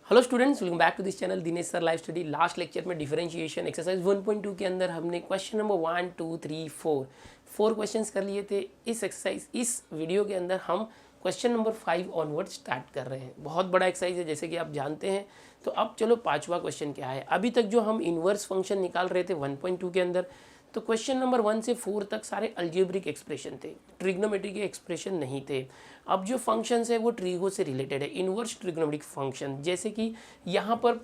Hello students, welcome back to this channel Dinesh sir live study. Last lecture में differentiation exercise 1.2 के अंदर हमने question number 1 2 3 4 questions कर लिए थे। इस वीडियो के अंदर हम क्वेश्चन नंबर 5 ऑनवर्ड स्टार्ट कर रहे हैं। बहुत बड़ा एक्सरसाइज है जैसे कि आप जानते हैं। तो अब चलो पांचवा क्वेश्चन क्या है। अभी तक जो हम इन्वर्स फंक्शन निकाल रहे थे 1.2 के अंदर, तो क्वेश्चन नंबर 1 से 4 तक सारे अल्जेब्रिक एक्सप्रेशन थे, ट्रिग्नोमेट्री के एक्सप्रेशन नहीं थे। अब जो फंक्शंस है वो ट्रीगो से रिलेटेड है, इन्वर्स ट्रिग्नोमेट्रिक फंक्शन। जैसे कि यहाँ पर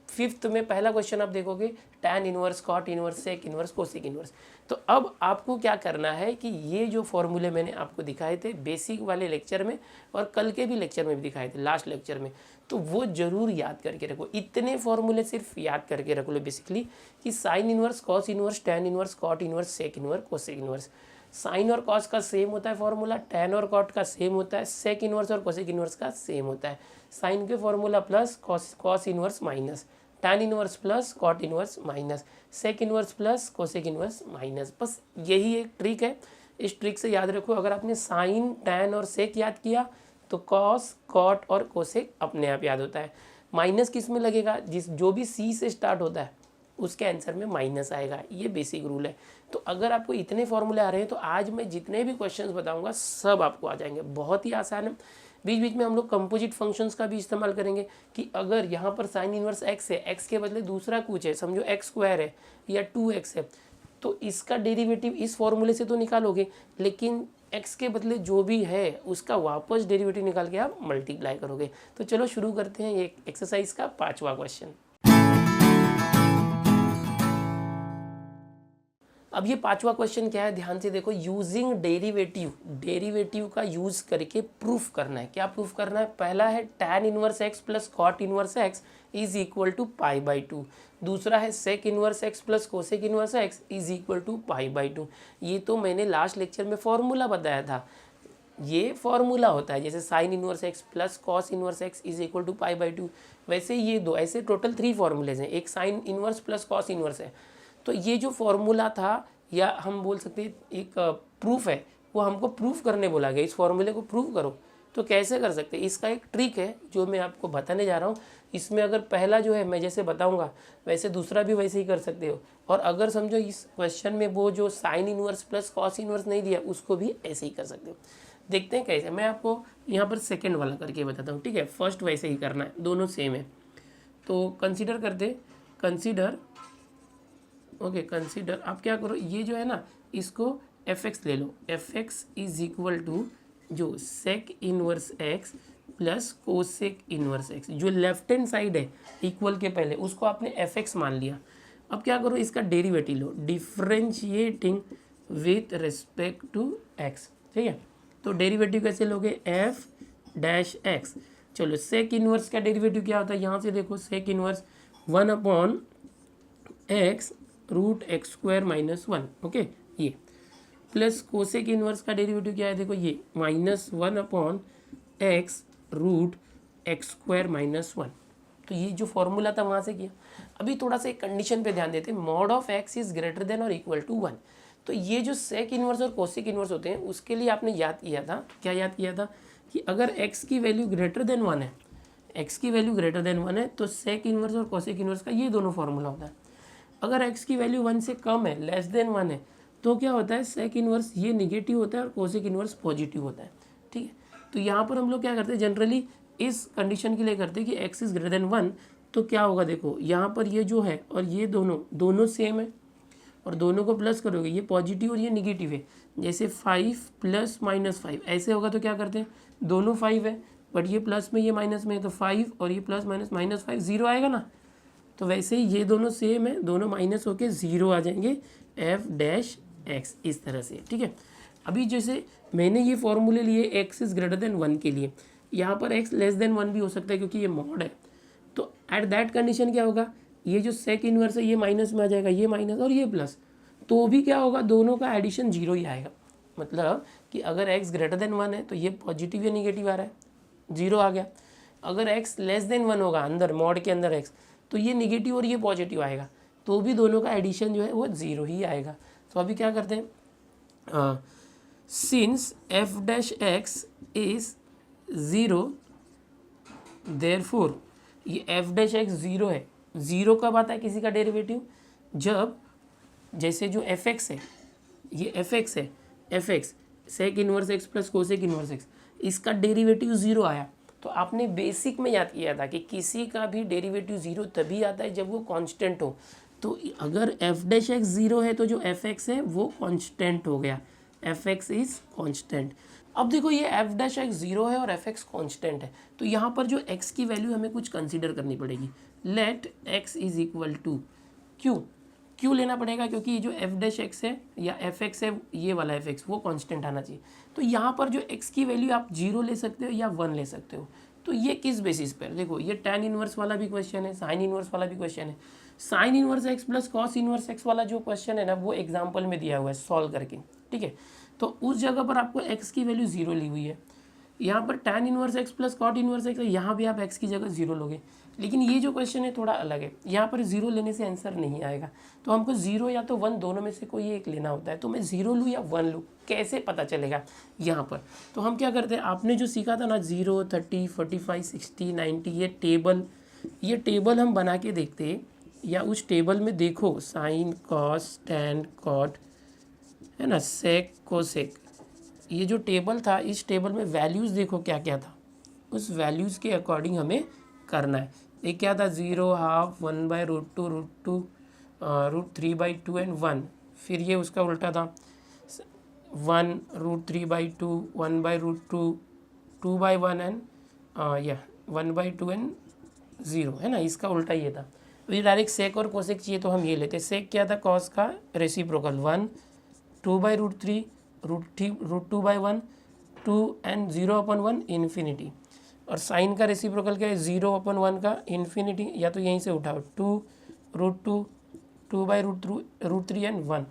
फिफ्थ में पहला क्वेश्चन आप देखोगे tan inverse, cot inverse, sec inverse, cosec inverse. तो अब आपको क्या करना है कि ये जो फॉर्मूले मैंने आपको दिखाए थे बेसिक वाले लेक्चर में और कल के भी लेक्चर में भी दिखाए थे, लास्ट लेक्चर में, तो वो जरूर याद करके रखो। इतने फॉर्मूले सिर्फ याद करके रख लो बेसिकली कि sine inverse, cos inverse, tan inverse, cot inverse, sec inverse, cosec inverse. Sine और कॉस का सेम होता है फॉर्मूला, टैन और कॉट का सेम होता है, सेक इनवर्स और कोसेक इनवर्स का सेम होता है। साइन के formula plus cos inverse minus, tan inverse plus cot inverse minus, sec inverse plus cosec inverse minus. बस यही एक ट्रिक है, इस ट्रिक से याद रखो। अगर आपने साइन, टैन और सेक याद किया तो कॉस, कॉट और कोसेक अपने आप याद होता है। माइनस किस में लगेगा? जो भी सी से स्टार्ट होता है उसके आंसर में माइनस आएगा। ये बेसिक रूल है। तो अगर आपको इतने फॉर्मूले आ रहे हैं तो आज मैं जितने भी क्वेश्चंस बताऊंगा सब आपको आ जाएंगे। बहुत ही आसान है। बीच बीच में हम लोग कंपोजिट फंक्शंस का भी इस्तेमाल करेंगे कि अगर यहाँ पर साइन इनवर्स एक्स है, एक्स के बदले दूसरा कुछ है, समझो एक्स स्क्वायर है या 2x है, तो इसका डेरिवेटिव इस फॉर्मूले से तो निकालोगे, लेकिन x के बदले जो भी है उसका वापस डेरिवेटिव निकाल के आप मल्टीप्लाई करोगे। तो चलो शुरू करते हैं ये एक्सरसाइज का पांचवा क्वेश्चन। अब ये पांचवा क्वेश्चन क्या है, ध्यान से देखो। यूजिंग डेरिवेटिव का यूज करके प्रूफ करना है। क्या प्रूफ करना है? पहला है tan inverse x plus cot inverse x is equal to π/2। दूसरा है sec inverse x plus cosec inverse x is equal to π/2। ये तो मैंने लास्ट लेक्चर में फॉर्मूला बताया था। ये फॉर्मूला होता है जैसे sine inverse x plus cos inverse x is equal to π/2, वैसे ये दो, ऐसे टोटल 3 फॉर्मूलेज हैं। एक sine inverse plus cos inverse है। तो ये जो फॉर्मूला था, या हम बोल सकते हैं एक प्रूफ है, वो हमको प्रूफ करने बोला गया। इस फॉर्मूले को प्रूफ करो। तो कैसे कर सकते हैं? इसका एक ट्रिक है जो मैं आपको बताने जा रहा हूँ। इसमें अगर पहला जो है मैं जैसे बताऊंगा वैसे दूसरा भी वैसे ही कर सकते हो। और अगर समझो इस क्वेश्चन में वो जो sine inverse plus cos inverse नहीं दिया उसको भी ऐसे ही कर सकते हो। देखते हैं कैसे। मैं आपको यहाँ पर सेकेंड वाला करके बताता हूँ, ठीक है? फर्स्ट वैसे ही करना है, दोनों सेम है। तो कंसिडर करते, कंसिडर कंसीडर। आप क्या करो, ये जो है ना इसको fx ले लो। fx इज इक्वल टू जो sec inverse x plus cosec inverse x, जो लेफ्ट हैंड साइड है इक्वल के पहले उसको आपने fx मान लिया। अब क्या करो, इसका डेरिवेटिव लो, differentiating with respect to x, ठीक है? तो डेरिवेटिव कैसे लोगे? f-x। चलो सेक इनवर्स का डेरिवेटिव क्या होता है? यहाँ से देखो, sec inverse 1/x root x square minus 1, okay. ये प्लस कोसेक इनवर्स का डेरिवेटिव क्या है? देखो ये -1/x root x square minus 1। तो ये जो फॉर्मूला था वहाँ से किया। अभी थोड़ा सा एक कंडीशन पे ध्यान देते हैं, mod of x is greater than और इक्वल टू 1। तो ये जो सेक इनवर्स और कोसेक इनवर्स होते हैं उसके लिए आपने याद किया था, क्या याद किया था? कि अगर x की वैल्यू ग्रेटर देन 1 है, x की वैल्यू ग्रेटर देन 1 है तो सेक इनवर्स और कोसेक इनवर्स का ये दोनों फॉर्मूला होता है। अगर x की वैल्यू 1 से कम है, लेस देन 1 है, तो क्या होता है? सेक इनवर्स ये निगेटिव होता है और कोसेक इनवर्स पॉजिटिव होता है, ठीक है? तो यहाँ पर हम लोग क्या करते हैं, जनरली इस कंडीशन के लिए करते हैं कि x इज ग्रेटर देन 1। तो क्या होगा, देखो यहाँ पर ये जो है और ये दोनों सेम है और दोनों को प्लस करोगे, ये पॉजिटिव और ये निगेटिव है। जैसे 5 प्लस -5 ऐसे होगा तो क्या करते हैं, दोनों 5 है बट ये प्लस में ये माइनस में है, तो 5 और ये प्लस माइनस -5 0 आएगा ना। तो वैसे ही ये दोनों सेम है, दोनों माइनस होके 0 आ जाएंगे, f-x इस तरह से, ठीक है? अभी जैसे मैंने ये फॉर्मूले लिए x इज ग्रेटर देन 1 के लिए, यहाँ पर x लेस देन 1 भी हो सकता है क्योंकि ये मॉड है। तो एट दैट कंडीशन क्या होगा, ये जो सेक इनवर्स है ये माइनस में आ जाएगा, ये माइनस और ये प्लस, तो भी क्या होगा, दोनों का एडिशन 0 ही आएगा। मतलब कि अगर x ग्रेटर देन 1 है तो ये पॉजिटिव या निगेटिव आ रहा है, 0 आ गया। अगर x लेस देन 1 होगा अंदर मॉड के अंदर x, तो ये निगेटिव और ये पॉजिटिव आएगा, तो भी दोनों का एडिशन जो है वो 0 ही आएगा। तो अभी क्या करते हैं, सिंस f-x इज 0 देयरफॉर ये एफ डैश एक्स ज़ीरो है। ज़ीरो कब आता है किसी का डेरिवेटिव? जब जैसे जो एफ एक्स है, ये एफ एक्स है, f x sec inverse x plus cosec inverse x, इसका डेरिवेटिव ज़ीरो आया। तो आपने बेसिक में याद किया था कि किसी का भी डेरिवेटिव ज़ीरो तभी आता है जब वो कांस्टेंट हो। तो अगर एफ डैश एक्स ज़ीरो है तो जो एफ एक्स है वो कांस्टेंट हो गया, एफ एक्स इज़ कांस्टेंट। अब देखो ये एफ डैश एक्स ज़ीरो है और एफ एक्स कॉन्स्टेंट है, तो यहाँ पर जो एक्स की वैल्यू हमें कुछ कंसिडर करनी पड़ेगी। Let x is equal to क्यों लेना पड़ेगा? क्योंकि ये जो एफ डैश एक्स है या एफ एक्स है, ये वाला एफ एक्स वो कांस्टेंट आना चाहिए। तो यहाँ पर जो एक्स की वैल्यू आप जीरो ले सकते हो या वन ले सकते हो। तो ये किस बेसिस पर? देखो ये tan इनवर्स वाला भी क्वेश्चन है, साइन इनवर्स वाला भी क्वेश्चन है। Sine inverse x plus cos inverse x वाला जो क्वेश्चन है ना, वो एग्जाम्पल में दिया हुआ है सॉल्व करके, ठीक है। तो उस जगह पर आपको एक्स की वैल्यू जीरो ली हुई है। यहाँ पर tan inverse x plus cot inverse x है, यहाँ भी आप एक्स की जगह जीरो लोगे। लेकिन ये जो क्वेश्चन है थोड़ा अलग है, यहाँ पर जीरो लेने से आंसर नहीं आएगा। तो हमको जीरो या तो वन, दोनों में से कोई एक लेना होता है। तो मैं जीरो लूँ या वन लूँ, कैसे पता चलेगा यहाँ पर? तो हम क्या करते हैं, आपने जो सीखा था ना 0, 30, 45, 60, 90, ये टेबल हम बना के देखते हैं, या उस टेबल में देखो साइन कॉस टैन कॉट है ना, सेक कोसेक, ये जो टेबल था, इस टेबल में वैल्यूज़ देखो क्या क्या था, उस वैल्यूज़ के अकॉर्डिंग हमें करना है। एक क्या था, 0, हाफ, 1/√2, √2, √3/2 एंड 1। फिर ये उसका उल्टा था 1, √3/2, 1/√2, 2/1 एंड या 1/2 एंड 0, है ना, इसका उल्टा ये था। तो ये डायरेक्ट सेक और कोसेक चाहिए तो हम ये लेते। सेक क्या था, कॉस का रेसिप्रोकल 1, 2/√3, √2/1, 2 एंड 0/1 इन्फिनिटी। और साइन का रेसिप्रोकल क्या है, 0/1 का इन्फिनिटी, या तो यहीं से उठाओ 2, √2, 2/√3 एंड 1।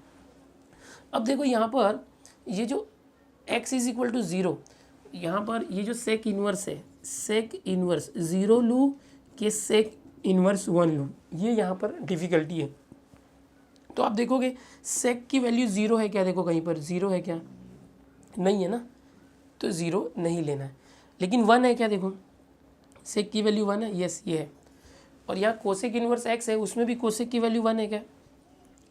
अब देखो यहाँ पर ये जो x इज इक्वल टू 0, यहाँ पर ये जो सेक इन्वर्स है, सेक इन्वर्स 0 लूँ कि सेक इन्वर्स 1 लूँ, ये यहाँ पर डिफ़िकल्टी है। तो आप देखोगे सेक की वैल्यू ज़ीरो है क्या? देखो कहीं पर ज़ीरो है क्या? नहीं है ना, तो ज़ीरो नहीं लेना है। लेकिन 1 है क्या? देखो सेक की वैल्यू 1 है, यस ये है। और यहाँ कोसेक इनवर्स x है, उसमें भी कोसेक की वैल्यू 1 है क्या?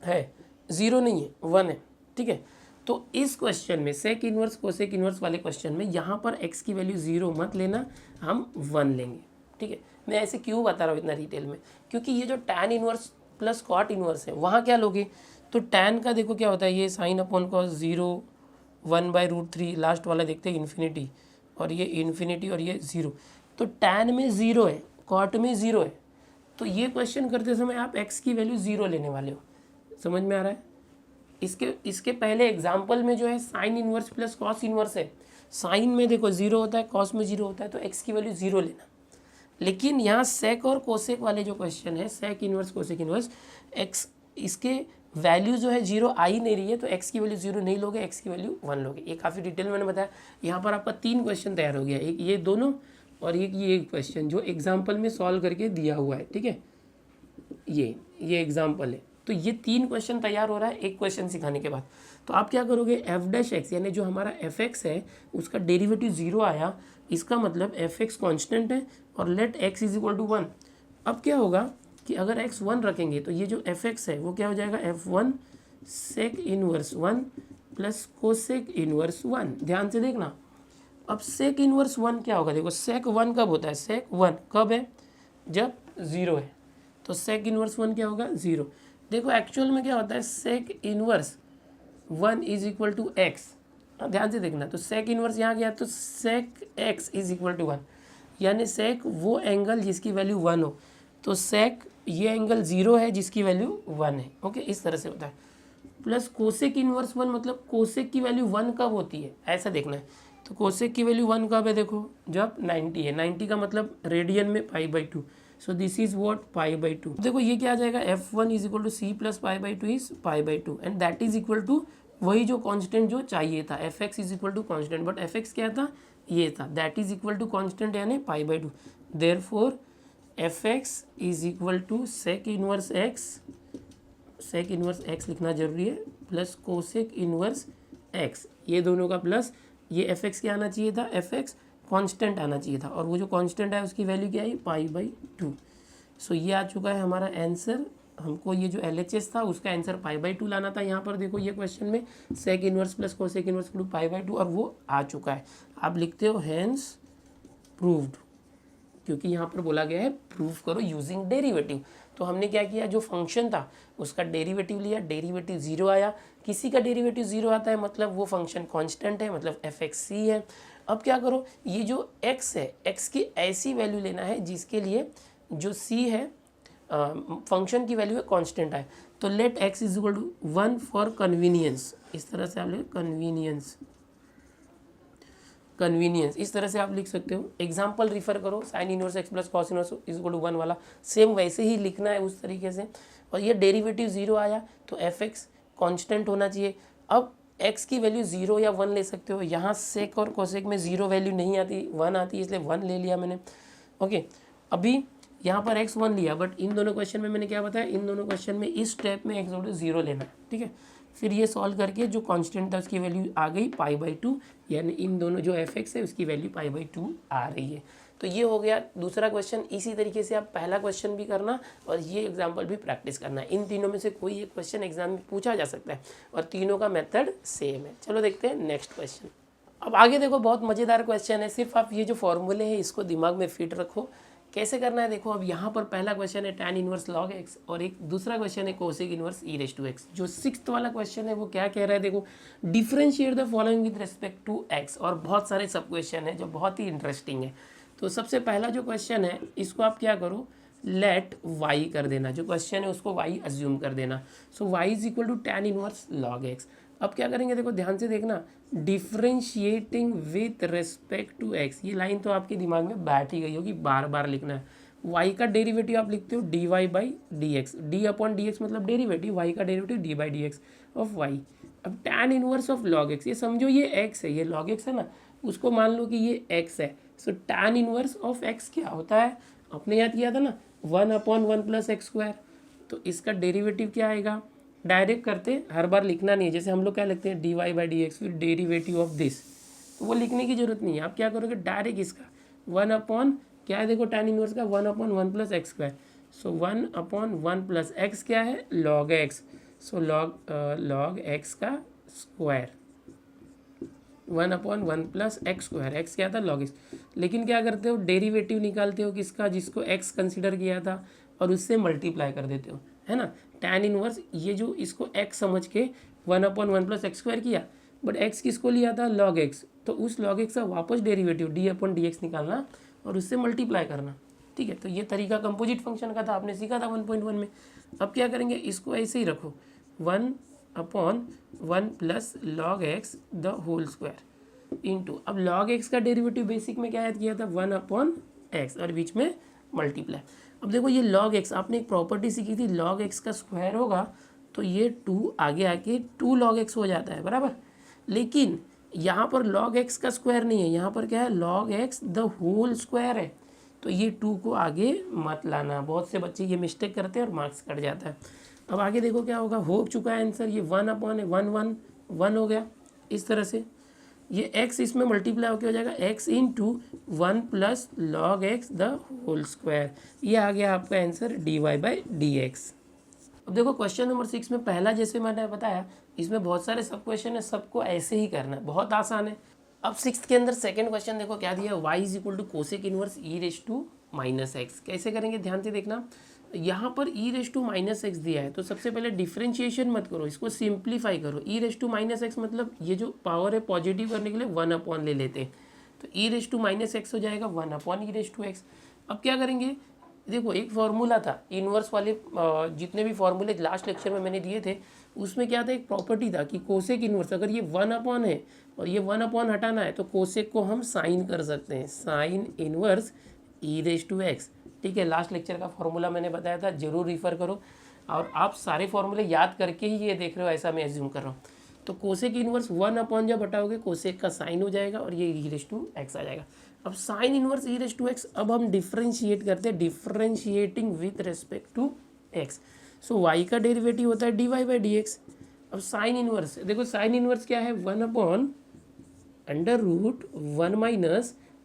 है, ज़ीरो नहीं है, 1 है, ठीक है। तो इस क्वेश्चन में सेक इनवर्स कोसेक इनवर्स वाले क्वेश्चन में यहाँ पर x की वैल्यू ज़ीरो मत लेना, हम 1 लेंगे, ठीक है। मैं ऐसे क्यों बता रहा हूँ इतना डिटेल में? क्योंकि ये जो tan inverse plus cot inverse है, वहाँ क्या लोगे? तो tan का देखो क्या होता है, ये साइन अपॉन कॉस 0, 1/√3, लास्ट वाला देखते हैं इन्फिनिटी, और ये इन्फिनिटी और ये 0। तो tan में 0 है, कॉट में 0 है। तो ये क्वेश्चन करते समय आप x की वैल्यू 0 लेने वाले हो, समझ में आ रहा है? इसके पहले एग्जाम्पल में जो है sine inverse plus cos inverse है, साइन में देखो 0 होता है, कॉस में 0 होता है, तो x की वैल्यू 0 लेना। लेकिन यहाँ सेक और कोसेक वाले जो क्वेश्चन है, sec inverse cosec inverse, x इसके वैल्यू जो है 0 आ ही नहीं रही है, तो x की वैल्यू 0 नहीं लोगे, x की वैल्यू 1 लोगे। ये काफ़ी डिटेल में मैंने बताया। यहाँ पर आपका 3 क्वेश्चन तैयार हो गया, एक ये दोनों और एक ये क्वेश्चन जो एग्जाम्पल में सॉल्व करके दिया हुआ है, ठीक है। ये एग्जाम्पल है, तो ये 3 क्वेश्चन तैयार हो रहा है एक क्वेश्चन सिखाने के बाद। तो आप क्या करोगे, एफ डैश एक्स यानी जो हमारा एफ एक्स है उसका डेरिवेटिव 0 आया, इसका मतलब एफ एक्स कॉन्स्टेंट है, और let x is equal to 1। अब क्या होगा कि अगर x 1 रखेंगे तो ये जो एफ एक्स है वो क्या हो जाएगा, f1 sec inverse 1 plus cosec inverse 1। ध्यान से देखना, अब सेक इनवर्स 1 क्या होगा? देखो सेक 1 कब होता है, सेक 1 कब है, जब 0 है। तो सेक इनवर्स 1 क्या होगा, 0। देखो एक्चुअल में क्या होता है, sec inverse 1 is equal to x. ध्यान से देखना, तो सेक इनवर्स यहाँ गया तो sec x is equal to 1, यानी सेक वो एंगल जिसकी वैल्यू 1 हो, तो सेक ये एंगल 0 है जिसकी वैल्यू 1 है। ओके, इस तरह से होता है। प्लस कोसेक इनवर्स 1, मतलब कोसेक की वैल्यू 1 कब होती है, ऐसा देखना है। तो कोसेक की वैल्यू 1 कब है, देखो जब 90 है। 90 का मतलब रेडियन में π/2, सो दिस इज व्हाट π/2। देखो ये क्या आ जाएगा, f1 is equal to c plus π/2 is π/2, and that is equal to वही जो कांस्टेंट जो चाहिए था, f x is equal to constant, but f x क्या था, ये था, that is equal to constant यानी π/2। Therefore f x is equal to sec inverse x, sec inverse x लिखना जरूरी है, प्लस कोसेक इनवर्स एक्स, ये दोनों का प्लस, ये एफ एक्स क्या आना चाहिए था, एफ एक्स कांस्टेंट आना चाहिए था, और वो जो कांस्टेंट है उसकी वैल्यू क्या है, π/2। सो ये आ चुका है हमारा आंसर। हमको ये जो LHS था उसका आंसर π/2 लाना था। यहाँ पर देखो ये क्वेश्चन में sec inverse plus cosec inverse π/2, और वो आ चुका है। आप लिखते हो हैंस प्रूव्ड, क्योंकि यहाँ पर बोला गया है प्रूव करो यूजिंग डेरिवेटिव। तो हमने क्या किया, जो फंक्शन था उसका डेरिवेटिव लिया, डेरिवेटिव 0 आया। किसी का डेरिवेटिव 0 आता है मतलब वो फंक्शन कांस्टेंट है, मतलब fxc है। अब क्या करो, ये जो x है, x की ऐसी वैल्यू लेना है जिसके लिए जो c है फंक्शन की वैल्यू है कांस्टेंट है। तो let x is equal to 1 for convenience, इस तरह से आप लिख कन्वीनियंस, इस तरह से आप लिख सकते हो। एग्जाम्पल रिफर करो, sine inverse x plus cos inverse is equal to 1 वाला, सेम वैसे ही लिखना है उस तरीके से। और ये डेरिवेटिव 0 आया तो fx कांस्टेंट होना चाहिए। अब x की वैल्यू 0 या 1 ले सकते हो। यहाँ सेक और कोसेक में 0 वैल्यू नहीं आती, 1 आती है, इसलिए 1 ले लिया मैंने। ओके, अभी यहाँ पर x 1 लिया, बट इन दोनों क्वेश्चन में मैंने क्या बताया, इन दोनों क्वेश्चन में इस स्टेप में x 0 लेना है, ठीक है। फिर ये सॉल्व करके जो कांस्टेंट था उसकी वैल्यू आ गई π/2, यानी इन दोनों जो fx है उसकी वैल्यू π/2 आ रही है। तो ये हो गया दूसरा क्वेश्चन। इसी तरीके से आप पहला क्वेश्चन भी करना और ये एग्जाम्पल भी प्रैक्टिस करना। इन तीनों में से कोई एक क्वेश्चन एग्जाम में पूछा जा सकता है और तीनों का मेथड सेम है। चलो देखते हैं नेक्स्ट क्वेश्चन। अब आगे देखो, बहुत मज़ेदार क्वेश्चन है। सिर्फ आप ये जो फॉर्मूले हैं इसको दिमाग में फिट रखो। कैसे करना है देखो, अब यहाँ पर पहला क्वेश्चन है tan इनवर्स log x और एक दूसरा क्वेश्चन है कोसेक इनवर्स e⁻x। जो 6th वाला क्वेश्चन है वो क्या कह रहा है देखो, differentiate the following with respect to x। और बहुत सारे सब क्वेश्चन है जो बहुत ही इंटरेस्टिंग है। तो सबसे पहला जो क्वेश्चन है इसको आप क्या करो, लेट y कर देना, जो क्वेश्चन है उसको y अज्यूम कर देना। So y is equal to tan inverse log x। अब क्या करेंगे देखो, ध्यान से देखना, differentiating with respect to x। ये लाइन तो आपके दिमाग में बैठ ही गई होगी, बार बार लिखना है। y का डेरिवेटिव आप लिखते हो dy/dx, d/dx मतलब डेरिवेटिव, y का डेरिवेटिव d/dx ऑफ y। अब tan inverse of log x, ये समझो ये x है, ये log x है ना, उसको मान लो कि ये x है। सो tan इनवर्स ऑफ x क्या होता है, आपने याद किया था ना, 1/1 + x²। तो इसका डेरिवेटिव क्या आएगा, डायरेक्ट करते, हर बार लिखना नहीं है। जैसे हम लोग क्या लिखते हैं dy/dx, फिर डेरिवेटिव ऑफ दिस, तो वो लिखने की जरूरत नहीं है। आप क्या करोगे, डायरेक्ट इसका 1/ क्या है देखो, tan इनवर्स का 1/1 + x²। सो 1/1 + x क्या है, log x। सो log x का स्क्वायर, 1/1 + x², x क्या था, log x। लेकिन क्या करते हो, डेरिवेटिव निकालते हो किसका, जिसको x कंसिडर किया था, और उससे मल्टीप्लाई कर देते हो, है ना। tan इनवर्स, ये जो इसको x समझ के 1/1 + x² किया, बट x किसको लिया था, log x। तो उस log x का वापस डेरिवेटिव d/dx निकालना और उससे मल्टीप्लाई करना, ठीक है। तो ये तरीका कंपोजिट फंक्शन का था, आपने सीखा था 1.1 में। अब क्या करेंगे, इसको ऐसे ही रखो, 1/1 + log x the whole square into, अब log x का डेरिवेटिव बेसिक में क्या याद किया था, 1/x और बीच में मल्टीप्लाई। अब देखो ये log x, आपने एक प्रॉपर्टी सीखी थी, log x का स्क्वायर होगा तो ये 2 आगे आके 2 log x हो जाता है, बराबर। लेकिन यहाँ पर log x का स्क्वायर नहीं है, यहाँ पर क्या है, log x the whole square है। तो ये 2 को आगे मत लाना, बहुत से बच्चे ये मिस्टेक करते हैं और मार्क्स कट जाता है। अब आगे देखो क्या होगा, हो चुका है आंसर, ये 1/1 हो गया इस तरह से। ये x इसमें मल्टीप्लाई होकर हो जाएगा x × 1 + log x the whole square. ये आ गया आपका आंसर dy/dx। अब देखो क्वेश्चन नंबर 6 में पहला, जैसे मैंने बताया, इसमें बहुत सारे सब क्वेश्चन है, सबको ऐसे ही करना है, बहुत आसान है। अब 6th के अंदर सेकंड क्वेश्चन देखो क्या दिया, y is equal to cosec inverse e⁻x। कैसे करेंगे, ध्यान से देखना। यहाँ पर e⁻x दिया है, तो सबसे पहले डिफ्रेंशिएशन मत करो, इसको सिंप्लीफाई करो। e⁻x मतलब ये जो पावर है पॉजिटिव करने के लिए 1/ ले लेते हैं, तो e⁻x हो जाएगा 1/e⁻x। अब क्या करेंगे, देखो एक फार्मूला था इनवर्स वाले, जितने भी फार्मूले लास्ट लेक्चर में मैंने दिए थे उसमें क्या था, एक प्रॉपर्टी था कि कोसेक इनवर्स, अगर ये 1/ है और ये 1/ हटाना है तो कोसेक को हम साइन कर सकते हैं, साइन इनवर्स e⁻x, ठीक है। लास्ट लेक्चर का फॉर्मूला मैंने बताया था, जरूर रिफ़र करो। और आप सारे फॉर्मूले याद करके ही ये देख रहे हो, ऐसा मैं एज्यूम कर रहा हूँ। तो कोसेक इनवर्स 1/ जब हटाओगे कोसेक का साइन हो जाएगा और ये e⁻x आ जाएगा। अब साइन इनवर्स e⁻x, अब हम डिफ्रेंशिएट करते हैं, differentiating with respect to x। So y का डेरिवेटिव होता है dy/dx। अब साइन इनवर्स देखो, साइन इनवर्स क्या है, 1/√1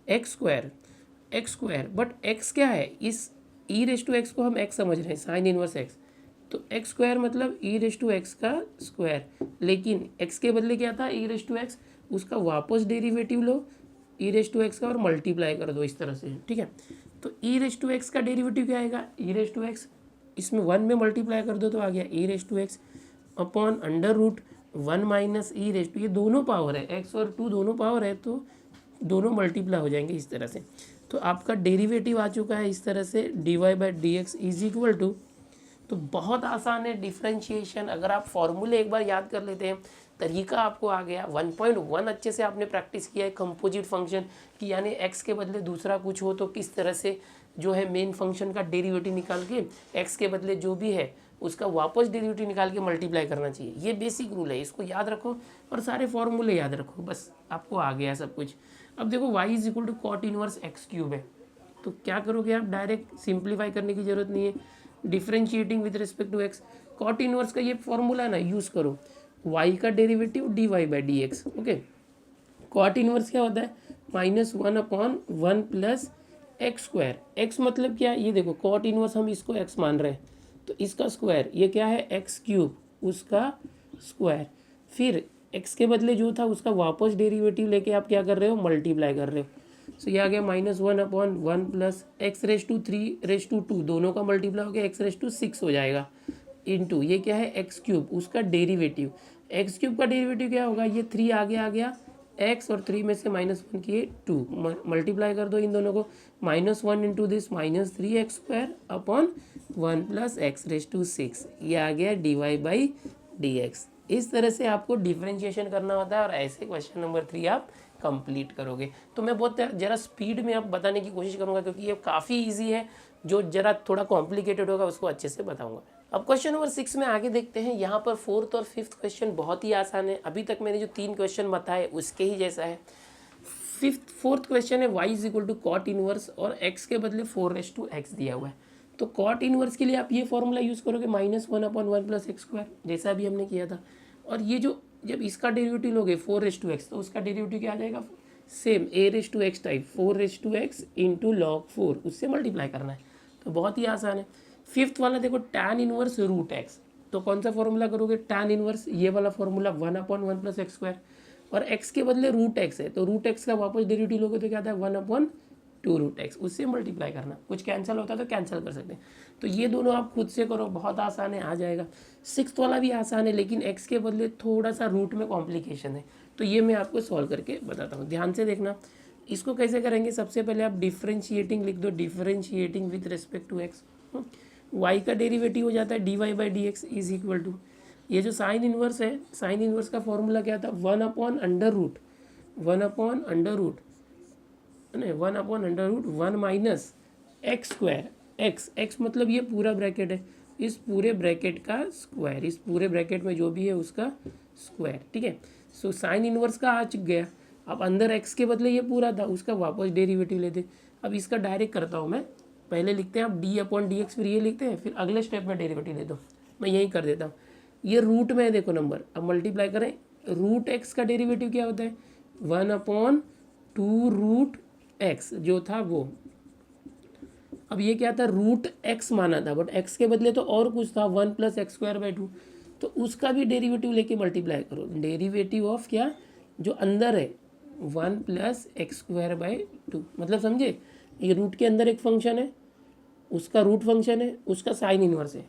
- एक्स स्क्वायर बट एक्स क्या है, इस ई रेस टू एक्स को हम एक्स समझ रहे हैं, साइन इनवर्स एक्स, तो एक्स स्क्वायर मतलब ई रेस टू एक्स का स्क्वायर, लेकिन एक्स के बदले क्या था ई रेस टू एक्स, उसका वापस डेरिवेटिव लो ई रेस टू एक्स का और मल्टीप्लाई कर दो इस तरह से, ठीक है। तो ई रेस टू एक्स का डेरिवेटिव क्या आएगा, ई रेस टू एक्स, इसमें 1 में मल्टीप्लाई कर दो तो आ गया e raise to x upon under root 1 minus e raise to, ये दोनों पावर है, एक्स और 2 दोनों पावर है तो दोनों मल्टीप्लाई हो जाएंगे इस तरह से। तो आपका डेरिवेटिव आ चुका है इस तरह से d y by d x is equal to, तो बहुत आसान है डिफरेंशिएशन, अगर आप फॉर्मूले एक बार याद कर लेते हैं, तरीका आपको आ गया। 1.1 अच्छे से आपने प्रैक्टिस किया है कंपोजिट फंक्शन की, यानी एक्स के बदले दूसरा कुछ हो तो किस तरह से जो है मेन फंक्शन का डेरिवेटिव निकाल के एक्स के बदले जो भी है उसका वापस डेरिवेटिव निकाल के मल्टीप्लाई करना चाहिए। ये बेसिक रूल है, इसको याद रखो और सारे फॉर्मूले याद रखो, बस आपको आ गया सब कुछ। अब देखो y is equal to cot inverse x cube है, तो क्या करोगे आप, डायरेक्ट सिंप्लीफाई करने की जरूरत नहीं है, differentiating with respect to x, cot inverse का ये फॉर्मूला है ना, यूज़ करो, y का डेरिवेटिव d y by d x, okay. Cot inverse क्या होता है, -1/1 प्लस एक्स स्क्वायर, एक्स मतलब क्या, ये देखो कॉट इनवर्स हम इसको एक्स मान रहे हैं तो इसका स्क्वायर, ये क्या है एक्स क्यूब, उसका स्क्वायर, फिर एक्स के बदले जो था उसका वापस डेरिवेटिव लेके आप क्या कर रहे हो, मल्टीप्लाई कर रहे हो। सो ये आ गया -1/1 plus x raise to 3 raise to 2, दोनों का मल्टीप्लाई हो गया एक्स रेस टू 6 हो जाएगा, इनटू ये क्या है एक्स क्यूब, उसका डेरिवेटिव, एक्स क्यूब का डेरिवेटिव क्या होगा, ये 3 आगे आ गया एक्स और 3 में से -1 किए 2, मल्टीप्लाई कर दो इन दोनों को, -1 into this -3x square upon 1 plus x raise to 6, ये आ गया d y by d x. इस तरह से आपको डिफरेंशिएशन करना होता है और ऐसे क्वेश्चन नंबर 3 आप कंप्लीट करोगे। तो मैं बहुत ज़रा स्पीड में आप बताने की कोशिश करूँगा क्योंकि ये काफ़ी ईजी है, जो ज़रा थोड़ा कॉम्प्लिकेटेड होगा उसको अच्छे से बताऊँगा। अब क्वेश्चन नंबर 6 में आगे देखते हैं, यहाँ पर 4th और 5th क्वेश्चन बहुत ही आसान है, अभी तक मैंने जो 3 क्वेश्चन बताए उसके ही जैसा है। 4th क्वेश्चन है y is equal to cot inverse और x के बदले 4x दिया हुआ है, तो कॉट इनवर्स के लिए आप ये फॉर्मूला यूज़ करोगे -1/1 प्लस एक्स स्क्वायर, जैसा अभी हमने किया था, और ये जो जब इसका डेरिवेटिव लोगे 4x तो उसका डेरिवेटिव क्या आ जाएगा, same a(x) type 4x into log 4, उससे मल्टीप्लाई करना है, तो बहुत ही आसान है। 5th वाला देखो tan इनवर्स रूट एक्स, तो कौन सा फॉर्मूला करोगे, tan इनवर्स ये वाला फॉर्मूला 1/1 प्लस एक्स स्क्वायर, और x के बदले रूट एक्स है तो रूट एक्स का वापस डेरिवेटिव लोगे तो क्या आता है 1/2 रूट एक्स, उससे मल्टीप्लाई करना, कुछ कैंसिल होता है तो कैंसिल कर सकते हैं, तो ये दोनों आप खुद से करो, बहुत आसान है, आ जाएगा। 6th वाला भी आसान है लेकिन x के बदले थोड़ा सा रूट में कॉम्प्लिकेशन है, तो ये मैं आपको सॉल्व करके बताता हूँ, ध्यान से देखना। इसको कैसे करेंगे, सबसे पहले आप डिफ्रेंशिएटिंग लिख दो, differentiating with respect to x, y का डेरिवेटिव हो जाता है d y by d x is equal to, ये जो साइन इनवर्स है, साइन इनवर्स का फॉर्मूला क्या था, 1/√, 1 माइनस एक्स स्क्वायर, एक्स मतलब ये पूरा ब्रैकेट है, इस पूरे ब्रैकेट का स्क्वायर, इस पूरे ब्रैकेट में जो भी है उसका स्क्वायर, ठीक है। सो साइन इनवर्स का आ गया, अब अंदर एक्स के बदले ये पूरा था उसका वापस डेरिवेटिव लेते। अब इसका डायरेक्ट करता हूँ मैं, पहले लिखते हैं आप d/dx, फिर ये लिखते हैं, फिर अगले स्टेप में डेरिवेटिव ले दो, मैं यही कर देता हूँ। ये रूट में है देखो नंबर, अब मल्टीप्लाई करें, रूट एक्स का डेरिवेटिव क्या होता है 1/2 रूट एक्स जो था वो, अब ये क्या था रूट एक्स माना था बट एक्स के बदले तो और कुछ था 1 प्लस एक्स स्क्वायर बाई 2, तो उसका भी डेरिवेटिव लेके मल्टीप्लाई करो, डेरिवेटिव ऑफ क्या जो अंदर है 1 प्लस एक्स स्क्वायर बाई 2, मतलब समझे, ये रूट के अंदर एक फंक्शन है, उसका रूट फंक्शन है, उसका साइन इनवर्स है,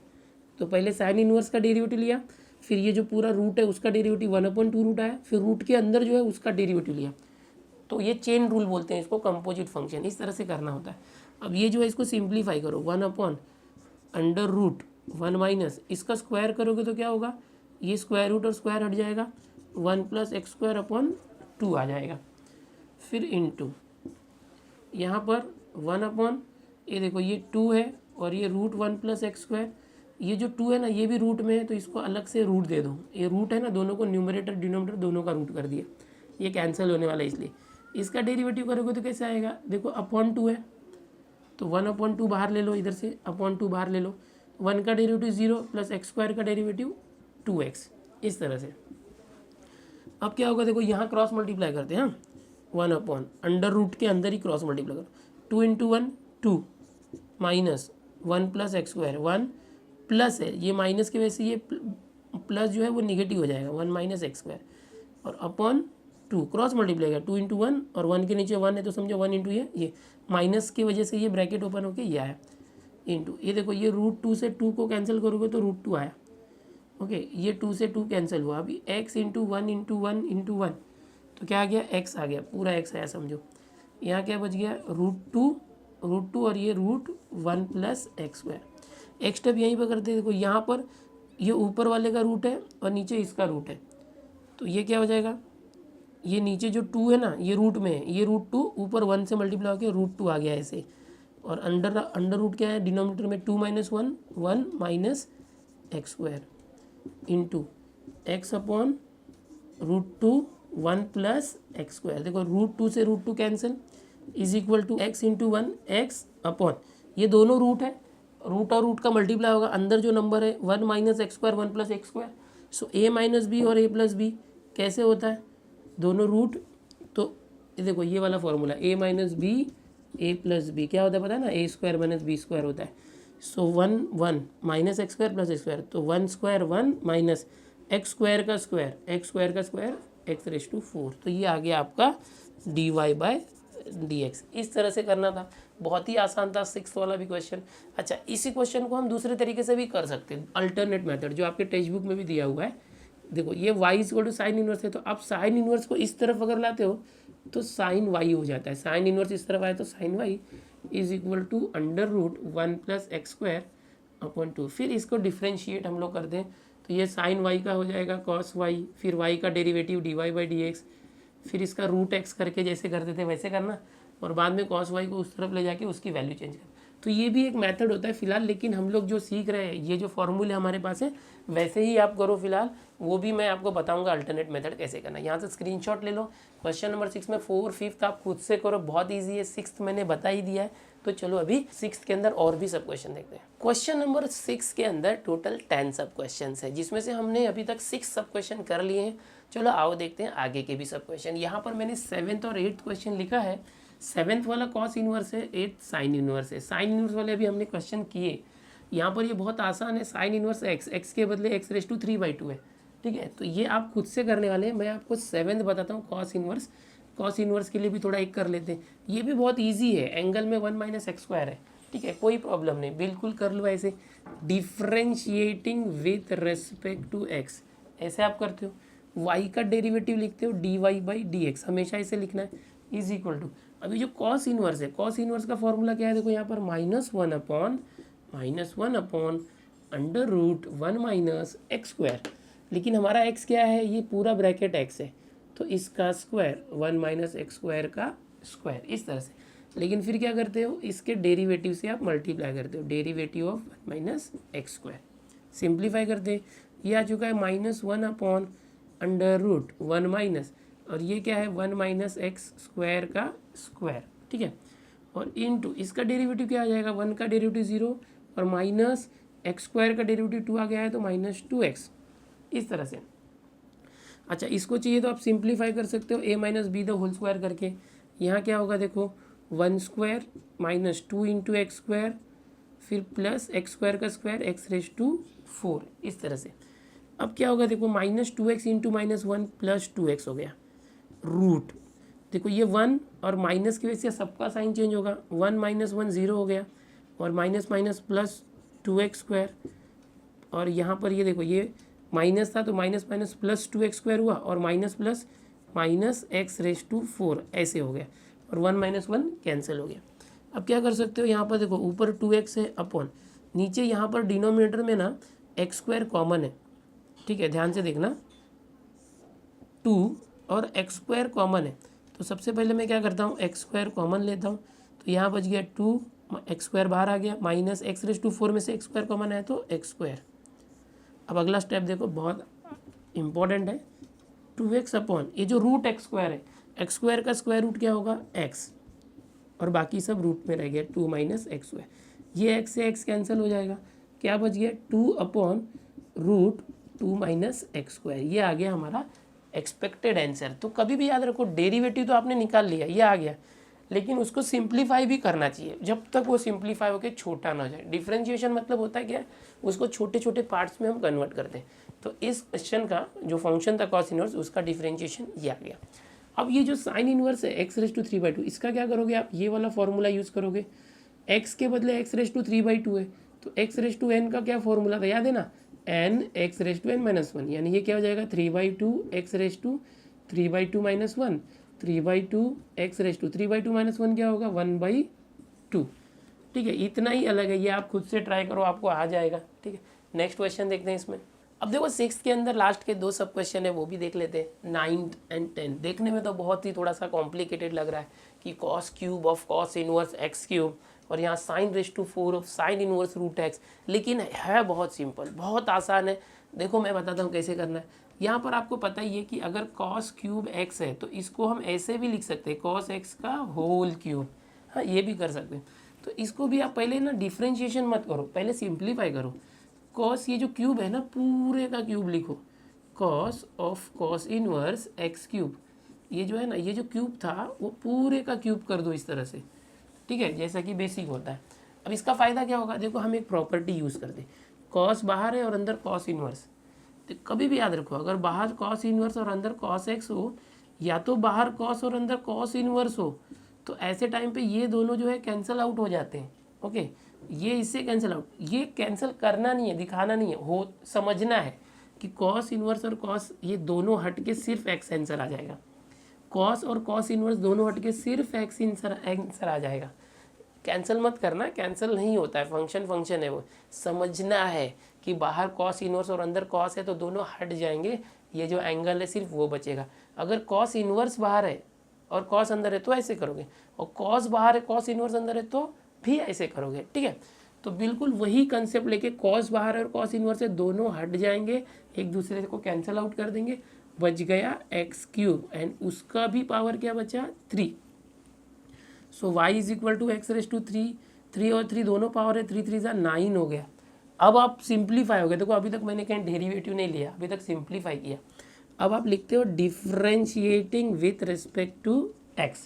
तो पहले साइन इनवर्स का डेरिवेटिव लिया, फिर ये जो पूरा रूट है उसका डेरिवेटिव 1/2 रूट आया, फिर रूट के अंदर जो है उसका डेरिवेटिव लिया, तो ये चेन रूल बोलते हैं इसको, कंपोजिट फंक्शन, इस तरह से करना होता है। अब ये जो है इसको सिंप्लीफाई करो, 1/√1 माइनस इसका स्क्वायर करोगे तो क्या होगा, ये स्क्वायर रूट और स्क्वायर हट जाएगा, 1 प्लस एक्स स्क्वायर अपॉन 2 आ जाएगा, फिर इनटू यहाँ पर 1/, ये देखो ये 2 है और ये √1 प्लस एक्स स्क्वायर, ये जो 2 है ना ये भी रूट में है तो इसको अलग से रूट दे दो, ये रूट है ना दोनों को न्यूमरेटर डिनोमिनेटर दोनों का रूट कर दिया, ये कैंसिल होने वाला है, इसलिए इसका डेरिवेटिव करोगे तो कैसे आएगा, देखो अपॉन 2 है तो 1/2 बाहर ले लो, इधर से अपॉन 2 बाहर ले लो, 1 का डेरिवेटिव 0 प्लस एक्स स्क्वायर का डेरिवेटिव 2x, इस तरह से। अब क्या होगा देखो यहाँ क्रॉस मल्टीप्लाई करते हैं, 1 अपॉन अंडर रूट के अंदर ही क्रॉस मल्टीप्लाई करो, 2 into 1 2 minus 1 plus x square 1 plus है, ये माइनस की वजह से ये प्लस जो है वो निगेटिव हो जाएगा 1 माइनस एक्स स्क्वायर और अपॉन 2 क्रॉस मल्टीप्लाई का 2 इंटू 1 और 1 के नीचे 1 है तो समझो 1 इंटू ये माइनस की वजह से ये ब्रैकेट ओपन होके ये आया इंटू ये देखो ये √2 से 2 को कैंसिल करोगे तो √2 आया। ओके ये 2 से 2 कैंसिल हुआ, अभी x इंटू 1 इंटू 1 इंटू 1 तो क्या आ गया x आ गया, पूरा x आया समझो। यहाँ क्या बच गया √2 और ये √1 plus x square. X step यहीं पर करते हैं, देखो यहाँ पर ये ऊपर वाले का रूट है और नीचे इसका रूट है तो ये क्या हो जाएगा, ये नीचे जो 2 है ना ये रूट में है, ये √2 ऊपर 1 से मल्टीप्लाई होकर √2 आ गया ऐसे, और अंडर रूट क्या है डिनोमिनेटर में 2 minus 1 1 minus x square into x upon √2 1 plus x square. देखो √2 से √2 cancel is equal to x into 1 x upon ये दोनों रूट है, रूट और रूट का मल्टीप्लाई होगा, अंदर जो नंबर है 1 minus x square 1 plus x square. So a minus b और a प्लस बी कैसे होता है, दोनों रूट, तो ये देखो ये वाला formula a minus b a plus b क्या होता है पता है ना, a square minus B square होता है। So 1 1 minus x square plus x square तो 1 स्क्वायर 1 माइनस एक्स स्क्वायर का स्क्वायर एक्स रेस टू 4, तो ये आ गया आपका dy बाय dx। इस तरह से करना था, बहुत ही आसान था 6th वाला भी क्वेश्चन। अच्छा इसी क्वेश्चन को हम दूसरे तरीके से भी कर सकते हैं, अल्टरनेट मेथड जो आपके टेक्स्ट बुक में भी दिया हुआ है। देखो ये y equal to sine inverse है तो आप साइन इनवर्स को इस तरफ अगर लाते हो तो साइन y हो जाता है, साइन इनवर्स इस तरफ आए तो sine y is equal to under root 1 plus x square upon 2। फिर इसको डिफ्रेंशिएट हम लोग कर दें तो ये साइन y का हो जाएगा कॉस y, फिर y का डेरिवेटिव dy बाई dx, फिर इसका √x करके जैसे करते थे वैसे करना और बाद में cos y को उस तरफ ले जाके उसकी वैल्यू चेंज करना। तो ये भी एक मेथड होता है फिलहाल, लेकिन हम लोग जो सीख रहे हैं ये जो फॉर्मूले हमारे पास है वैसे ही आप करो फिलहाल, वो भी मैं आपको बताऊंगा अल्टरनेट मेथड कैसे करना है। यहाँ से स्क्रीनशॉट ले लो, क्वेश्चन नंबर 6 में 4 5th आप खुद से करो, बहुत ईजी है, 6th मैंने बता ही दिया है। तो चलो अभी 6th के अंदर और भी सब क्वेश्चन देखते हैं। क्वेश्चन नंबर 6 के अंदर टोटल 10 सब क्वेश्चन है, जिसमें से हमने अभी तक 6 सब क्वेश्चन कर लिए हैं। चलो आओ देखते हैं आगे के भी सब क्वेश्चन। यहाँ पर मैंने 7th और 8th क्वेश्चन लिखा है। 7th वाला कॉस इनवर्स है, 8th साइन इनवर्स है। साइन इनवर्स वाले अभी हमने क्वेश्चन किए, यहाँ पर ये बहुत आसान है, साइन इनवर्स एक्स के बदले एक्स रेस टू 3/2 है, ठीक है। तो ये आप खुद से करने वाले हैं, मैं आपको 7th बताता हूँ कॉस इनवर्स के लिए भी थोड़ा एक कर लेते हैं। ये भी बहुत ईजी है, एंगल में 1 माइनस एक्स स्क्वायर है, ठीक है, कोई प्रॉब्लम नहीं, बिल्कुल कर लो ऐसे। Differentiating with respect to x, ऐसे आप करते हो। y का डेरिवेटिव लिखते हो dy बाई dx, हमेशा इसे लिखना है, इज इक्वल टू। अभी जो कॉस इनवर्स है, कॉस इनवर्स का फॉर्मूला क्या है, देखो यहाँ पर -1 upon under root 1 minus x square, लेकिन हमारा x क्या है, ये पूरा ब्रैकेट x है तो इसका स्क्वायर 1 माइनस एक्स स्क्वायर का स्क्वायर, इस तरह से। लेकिन फिर क्या करते हो, इसके डेरिवेटिव से आप मल्टीप्लाई करते हो, derivative of 1 minus x square, simplify करते हैं, ये आ चुका है -1 अपॉन अंडर रूट 1 माइनस, और ये क्या है 1 माइनस एक्स स्क्वायर का स्क्वायर, ठीक है, और इनटू इसका डेरिवेटिव क्या आ जाएगा, 1 का डेरिवेटिव 0 और माइनस एक्स स्क्वायर का डेरिवेटिव 2 आ गया है तो -2x, इस तरह से। अच्छा इसको चाहिए तो आप सिंप्लीफाई कर सकते हो, a minus b the whole square करके। यहाँ क्या होगा देखो 1 square minus 2 into x square, फिर प्लस एक्स स्क्वायर का स्क्वायर एक्स रेस टू 4, इस तरह से। अब क्या होगा देखो -2x इंटू -1 प्लस 2x हो गया, रूट देखो ये 1 और माइनस की वजह से सबका साइन चेंज होगा, 1 माइनस 1 0 हो गया और minus minus plus 2x square, और यहाँ पर ये देखो ये माइनस था तो minus minus plus 2x square हुआ और minus plus minus x raise to 4 ऐसे हो गया, और 1 माइनस 1 कैंसिल हो गया। अब क्या कर सकते हो, यहाँ पर देखो ऊपर 2x है अपॉन, नीचे यहाँ पर डिनोमिनेटर में ना एक्स स्क्वायर कॉमन है, ठीक है, ध्यान से देखना, 2 और एक्स स्क्वायर कॉमन है, तो सबसे पहले मैं क्या करता हूँ एक्स स्क्वायर कॉमन लेता हूँ, तो यहाँ बच गया 2, एक्स स्क्वायर बाहर आ गया, माइनस एक्स रेस टू 4 में से एक्स स्क्वायर कॉमन है तो एक्स स्क्वायर। अब अगला स्टेप देखो बहुत इंपॉर्टेंट है, 2x अपॉन ये जो रूट एक्स स्क्वायर है, एक्स स्क्वायर का स्क्वायर रूट क्या होगा x, और बाकी सब रूट में रह गया 2 माइनस एक्स स्क्वायर, ये x से x कैंसिल हो जाएगा, क्या बच गया 2 upon root 2 minus x square, ये आ गया हमारा एक्सपेक्टेड आंसर। तो कभी भी याद रखो डेरिवेटिव तो आपने निकाल लिया, ये आ गया, लेकिन उसको सिंप्लीफाई भी करना चाहिए जब तक वो सिंप्लीफाई होकर छोटा ना हो जाए। डिफरेंशिएशन मतलब होता है क्या, उसको छोटे छोटे पार्ट्स में हम कन्वर्ट करते हैं। तो इस क्वेश्चन का जो फंक्शन था कॉस इनवर्स, उसका डिफरेंशिएशन ये आ गया। अब ये जो साइन इनवर्स है x⁵3/2, इसका क्या करोगे आप, ये वाला फॉर्मूला यूज़ करोगे। x के बदले x⁵3/2 है, तो x⁻n का क्या फॉर्मूला था, याद है ना, n x⁻n-1, यानी ये क्या हो जाएगा 3/2 x⁻3/2 - 1, 3/2 x⁻3/2 - 1 क्या होगा 1/2। ठीक है, इतना ही अलग है, ये आप खुद से ट्राई करो, आपको आ जाएगा। ठीक है, नेक्स्ट क्वेश्चन देखते हैं इसमें। अब देखो 6th के अंदर लास्ट के 2 सब क्वेश्चन है, वो भी देख लेते हैं। 9th एंड 10th देखने में तो बहुत ही थोड़ा सा कॉम्प्लिकेटेड लग रहा है कि cos cube of cos inverse x cube, और यहाँ sin⁴ of sin inverse root x, लेकिन है बहुत सिंपल, बहुत आसान है। देखो मैं बताता हूँ कैसे करना है। यहाँ पर आपको पता ही है कि अगर cos क्यूब x है तो इसको हम ऐसे भी लिख सकते हैं, cos x का होल क्यूब, हाँ ये भी कर सकते हैं। तो इसको भी आप पहले ना डिफ्रेंशिएशन मत करो, पहले सिंप्लीफाई करो। कॉस ये जो क्यूब है ना, पूरे का क्यूब लिखो, cos of cos inverse x cube, ये जो है ना, ये जो क्यूब था वो पूरे का क्यूब कर दो इस तरह से। ठीक है, जैसा कि बेसिक होता है। अब इसका फ़ायदा क्या होगा, देखो हम एक प्रॉपर्टी यूज़ करते हैं, कॉस बाहर है और अंदर कॉस इनवर्स। तो कभी भी याद रखो, अगर बाहर कॉस इनवर्स और अंदर कॉस एक्स हो, या तो बाहर कॉस और अंदर कॉस इनवर्स हो, तो ऐसे टाइम पे ये दोनों जो है कैंसिल आउट हो जाते हैं। ओके, ये इससे कैंसिल आउट, ये कैंसिल करना नहीं है, दिखाना नहीं है, हो समझना है कि कॉस इनवर्स और कॉस ये दोनों हट के सिर्फ एक्स आंसर आ जाएगा। कॉस और कॉस इनवर्स दोनों हट के सिर्फ एक्स आंसर आ जाएगा। कैंसिल मत करना, कैंसिल नहीं होता है, फंक्शन है, वो समझना है कि बाहर कॉस इनवर्स और अंदर कॉस है तो दोनों हट जाएंगे, ये जो एंगल है सिर्फ वो बचेगा। अगर कॉस इनवर्स बाहर है और कॉस अंदर है तो ऐसे करोगे, और कॉस बाहर है कॉस इनवर्स अंदर है तो भी ऐसे करोगे। ठीक है, तो बिल्कुल वही कंसेप्ट लेके, कॉस बाहर है और कॉस इनवर्स है दोनों हट जाएंगे, एक दूसरे को कैंसिल आउट कर देंगे, बच गया एक्स क्यूब, एंड उसका भी पावर क्या बचा 3। So y is equal to x⁻3, 3 और 3 दोनों पावर है, 3 3 ज़ा 9 हो गया। अब आप सिंप्लीफाई हो गए, देखो अभी तक मैंने कहीं डेरिवेटिव नहीं लिया, अभी तक सिंप्लीफाई किया। अब आप लिखते हो differentiating with respect to x।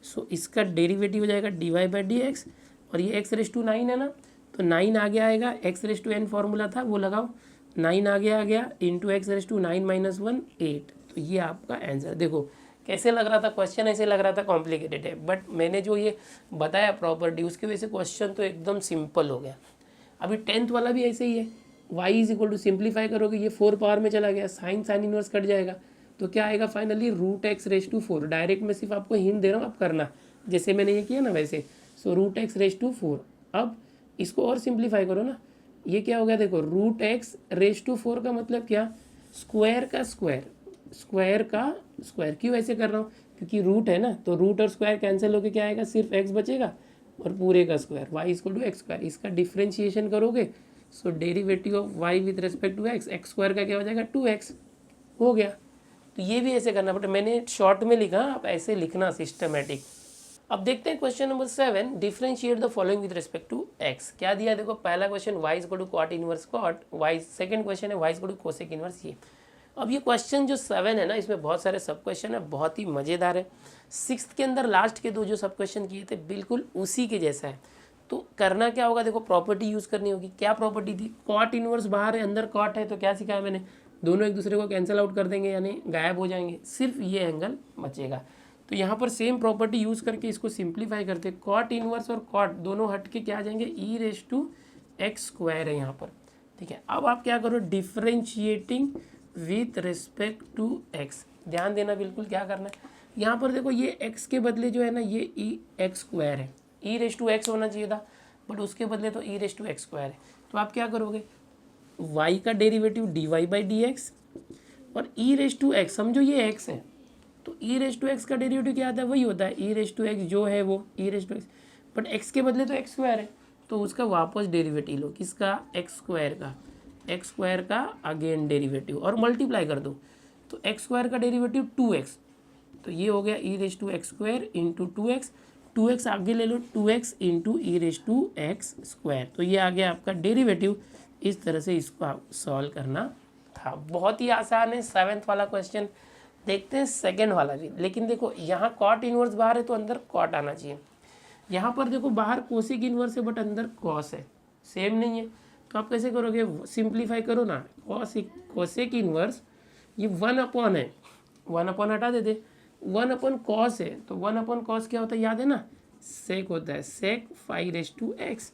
So इसका डेरिवेटिव हो जाएगा dy/dx, और ये x⁻9 है ना, तो 9 आगे आएगा, x⁻n फॉर्मूला था वो लगाओ, 9 आगे आ गया इंटू x⁻9 - 1 8। तो ये आपका आंसर। देखो कैसे लग रहा था क्वेश्चन, ऐसे लग रहा था कॉम्प्लिकेटेड है, बट मैंने जो ये बताया प्रॉपर्टी उसकी वजह से क्वेश्चन तो एकदम सिंपल हो गया। अभी 10th वाला भी ऐसे ही है, y is equal to simplify करोगे, ये 4 पावर में चला गया, साइन इनवर्स कट जाएगा, तो क्या आएगा फाइनली √x⁻4। डायरेक्ट मैं सिर्फ आपको हिंट दे रहा हूँ, आप करना जैसे मैंने ये किया ना वैसे। सो √x⁻4। अब इसको और सिंप्लीफाई करो ना, ये क्या हो गया, देखो √x⁻4 का मतलब क्या, स्क्वायर का स्क्वायर, स्क्वायर का स्क्वायर। क्यों ऐसे कर रहा हूँ, क्योंकि रूट है ना, तो रूट और स्क्वायर कैंसिल होकर क्या आएगा, सिर्फ x बचेगा, और पूरे का square y equal to x square. इसका डिफ्रेंशिएशन करोगे, so derivative of y with respect to x, x square का क्या हो जाएगा 2x हो गया। तो ये भी ऐसे करना, बट मैंने शॉर्ट में लिखा, आप ऐसे लिखना सिस्टमेटिक। अब देखते हैं question number 7, differentiate the following with respect to x। क्या दिया, देखो पहला question y equal to cot inverse cot y, second question है y equal to cosec inverse ये। अब ये क्वेश्चन जो 7 है ना, इसमें बहुत सारे सब क्वेश्चन है, बहुत ही मज़ेदार है। 6th के अंदर लास्ट के 2 जो सब क्वेश्चन किए थे बिल्कुल उसी के जैसा है। तो करना क्या होगा, देखो प्रॉपर्टी यूज़ करनी होगी। क्या प्रॉपर्टी थी, कॉट इनवर्स बाहर है अंदर कॉट है, तो क्या सिखाया मैंने, दोनों एक दूसरे को कैंसिल आउट कर देंगे, यानी गायब हो जाएंगे, सिर्फ ये एंगल बचेगा। तो यहाँ पर सेम प्रॉपर्टी यूज़ करके इसको सिंप्लीफाई करते, कॉट इनवर्स और कॉट दोनों हट के क्या आ जाएंगे, e⁻x² है यहाँ पर। ठीक है, अब आप क्या करो, differentiating with respect to x। ध्यान देना बिल्कुल क्या करना है, यहाँ पर देखो ये x के बदले जो है ना ये e⁻x² है, e⁻x होना चाहिए था, बट उसके बदले तो e⁻x² है। तो आप क्या करोगे, y का डेरिवेटिव dy/dx, और e⁻x, समझो ये x है, तो e⁻x का डेरिवेटिव क्या आता है, वही होता है e⁻x जो है वो e⁻x, बट x के बदले तो x² है, तो उसका वापस डेरिवेटिव लो, किसका, x² का अगेन डेरिवेटिव, और मल्टीप्लाई कर दो, तो x² का डेरिवेटिव 2x, तो ये हो गया e⁻x² इंटू 2x, 2x आगे ले लो, 2x इंटू e⁻x², तो ये आ गया आपका डेरिवेटिव। इस तरह से इसको आप सॉल्व करना था, बहुत ही आसान है 7th वाला क्वेश्चन। देखते हैं सेकेंड वाला भी, लेकिन देखो यहाँ कॉट इनवर्स बाहर है तो अंदर कॉट आना चाहिए। यहाँ पर देखो बाहर कोसेक इनवर्स है बट अंदर कॉस है, सेम नहीं है। तो आप कैसे करोगे, सिंप्लीफाई करो ना, कोसेक इनवर्स ये 1 अपॉन है, 1 अपॉन हटा देते, 1 अपॉन कॉस है, तो 1 अपॉन कॉस क्या होता है याद है ना, सेक होता है, सेक 5/x।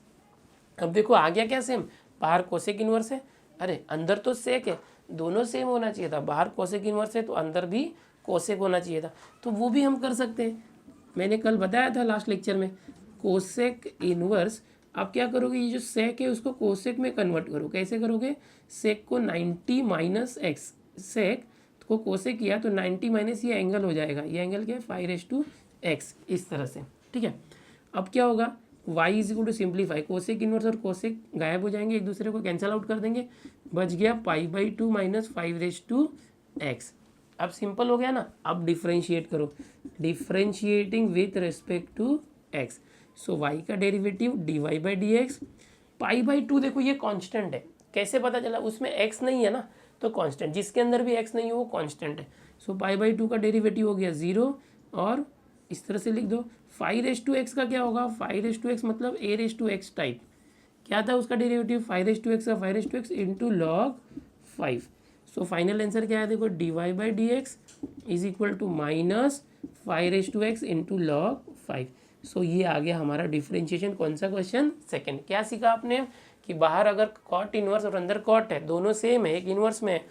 अब देखो आ गया क्या सेम, बाहर कोसेक इनवर्स है, अरे अंदर तो सेक है, दोनों सेम होना चाहिए था, बाहर कोसेक इनवर्स है तो अंदर भी कोसेक होना चाहिए था, तो वो भी हम कर सकते हैं। मैंने कल बताया था लास्ट लेक्चर में, कोसेक इनवर्स आप क्या करोगे, ये जो सेक है उसको कोसेक में कन्वर्ट करो। कैसे करोगे, सेक को 90 माइनस एक्स, सेक को कोसेक किया तो 90 माइनस ये एंगल हो जाएगा, ये एंगल क्या है 5/x, इस तरह से, ठीक है। अब क्या होगा, y is equal to simplify, cosec inverse और कोसेक गायब हो जाएंगे, एक दूसरे को कैंसिल आउट कर देंगे, बच गया π/2 माइनस 5/x। अब सिंपल हो गया ना, अब डिफ्रेंशिएट करो, differentiating with respect to x, so y का डेरिवेटिव dy/dx, π/2 देखो ये कांस्टेंट है, कैसे पता चला, उसमें x नहीं है ना, तो कांस्टेंट, जिसके अंदर भी x नहीं है वो कांस्टेंट है, सो π/2 का डेरिवेटिव हो गया 0, और इस तरह से लिख दो। 5/x का क्या होगा, 5/x मतलब a/x टाइप, क्या था उसका डेरिवेटिव 5/x का 5/x into log 5, so final answer क्या है देखो, dy/dx is equal to minus 5/x into log 5। So ये आ गया हमारा डिफरेंशिएशन, कौन सा क्वेश्चन, सेकंड। क्या सीखा आपने कि बाहर अगर कॉट इनवर्स और अंदर कॉट है, दोनों सेम है, एक इनवर्स में है,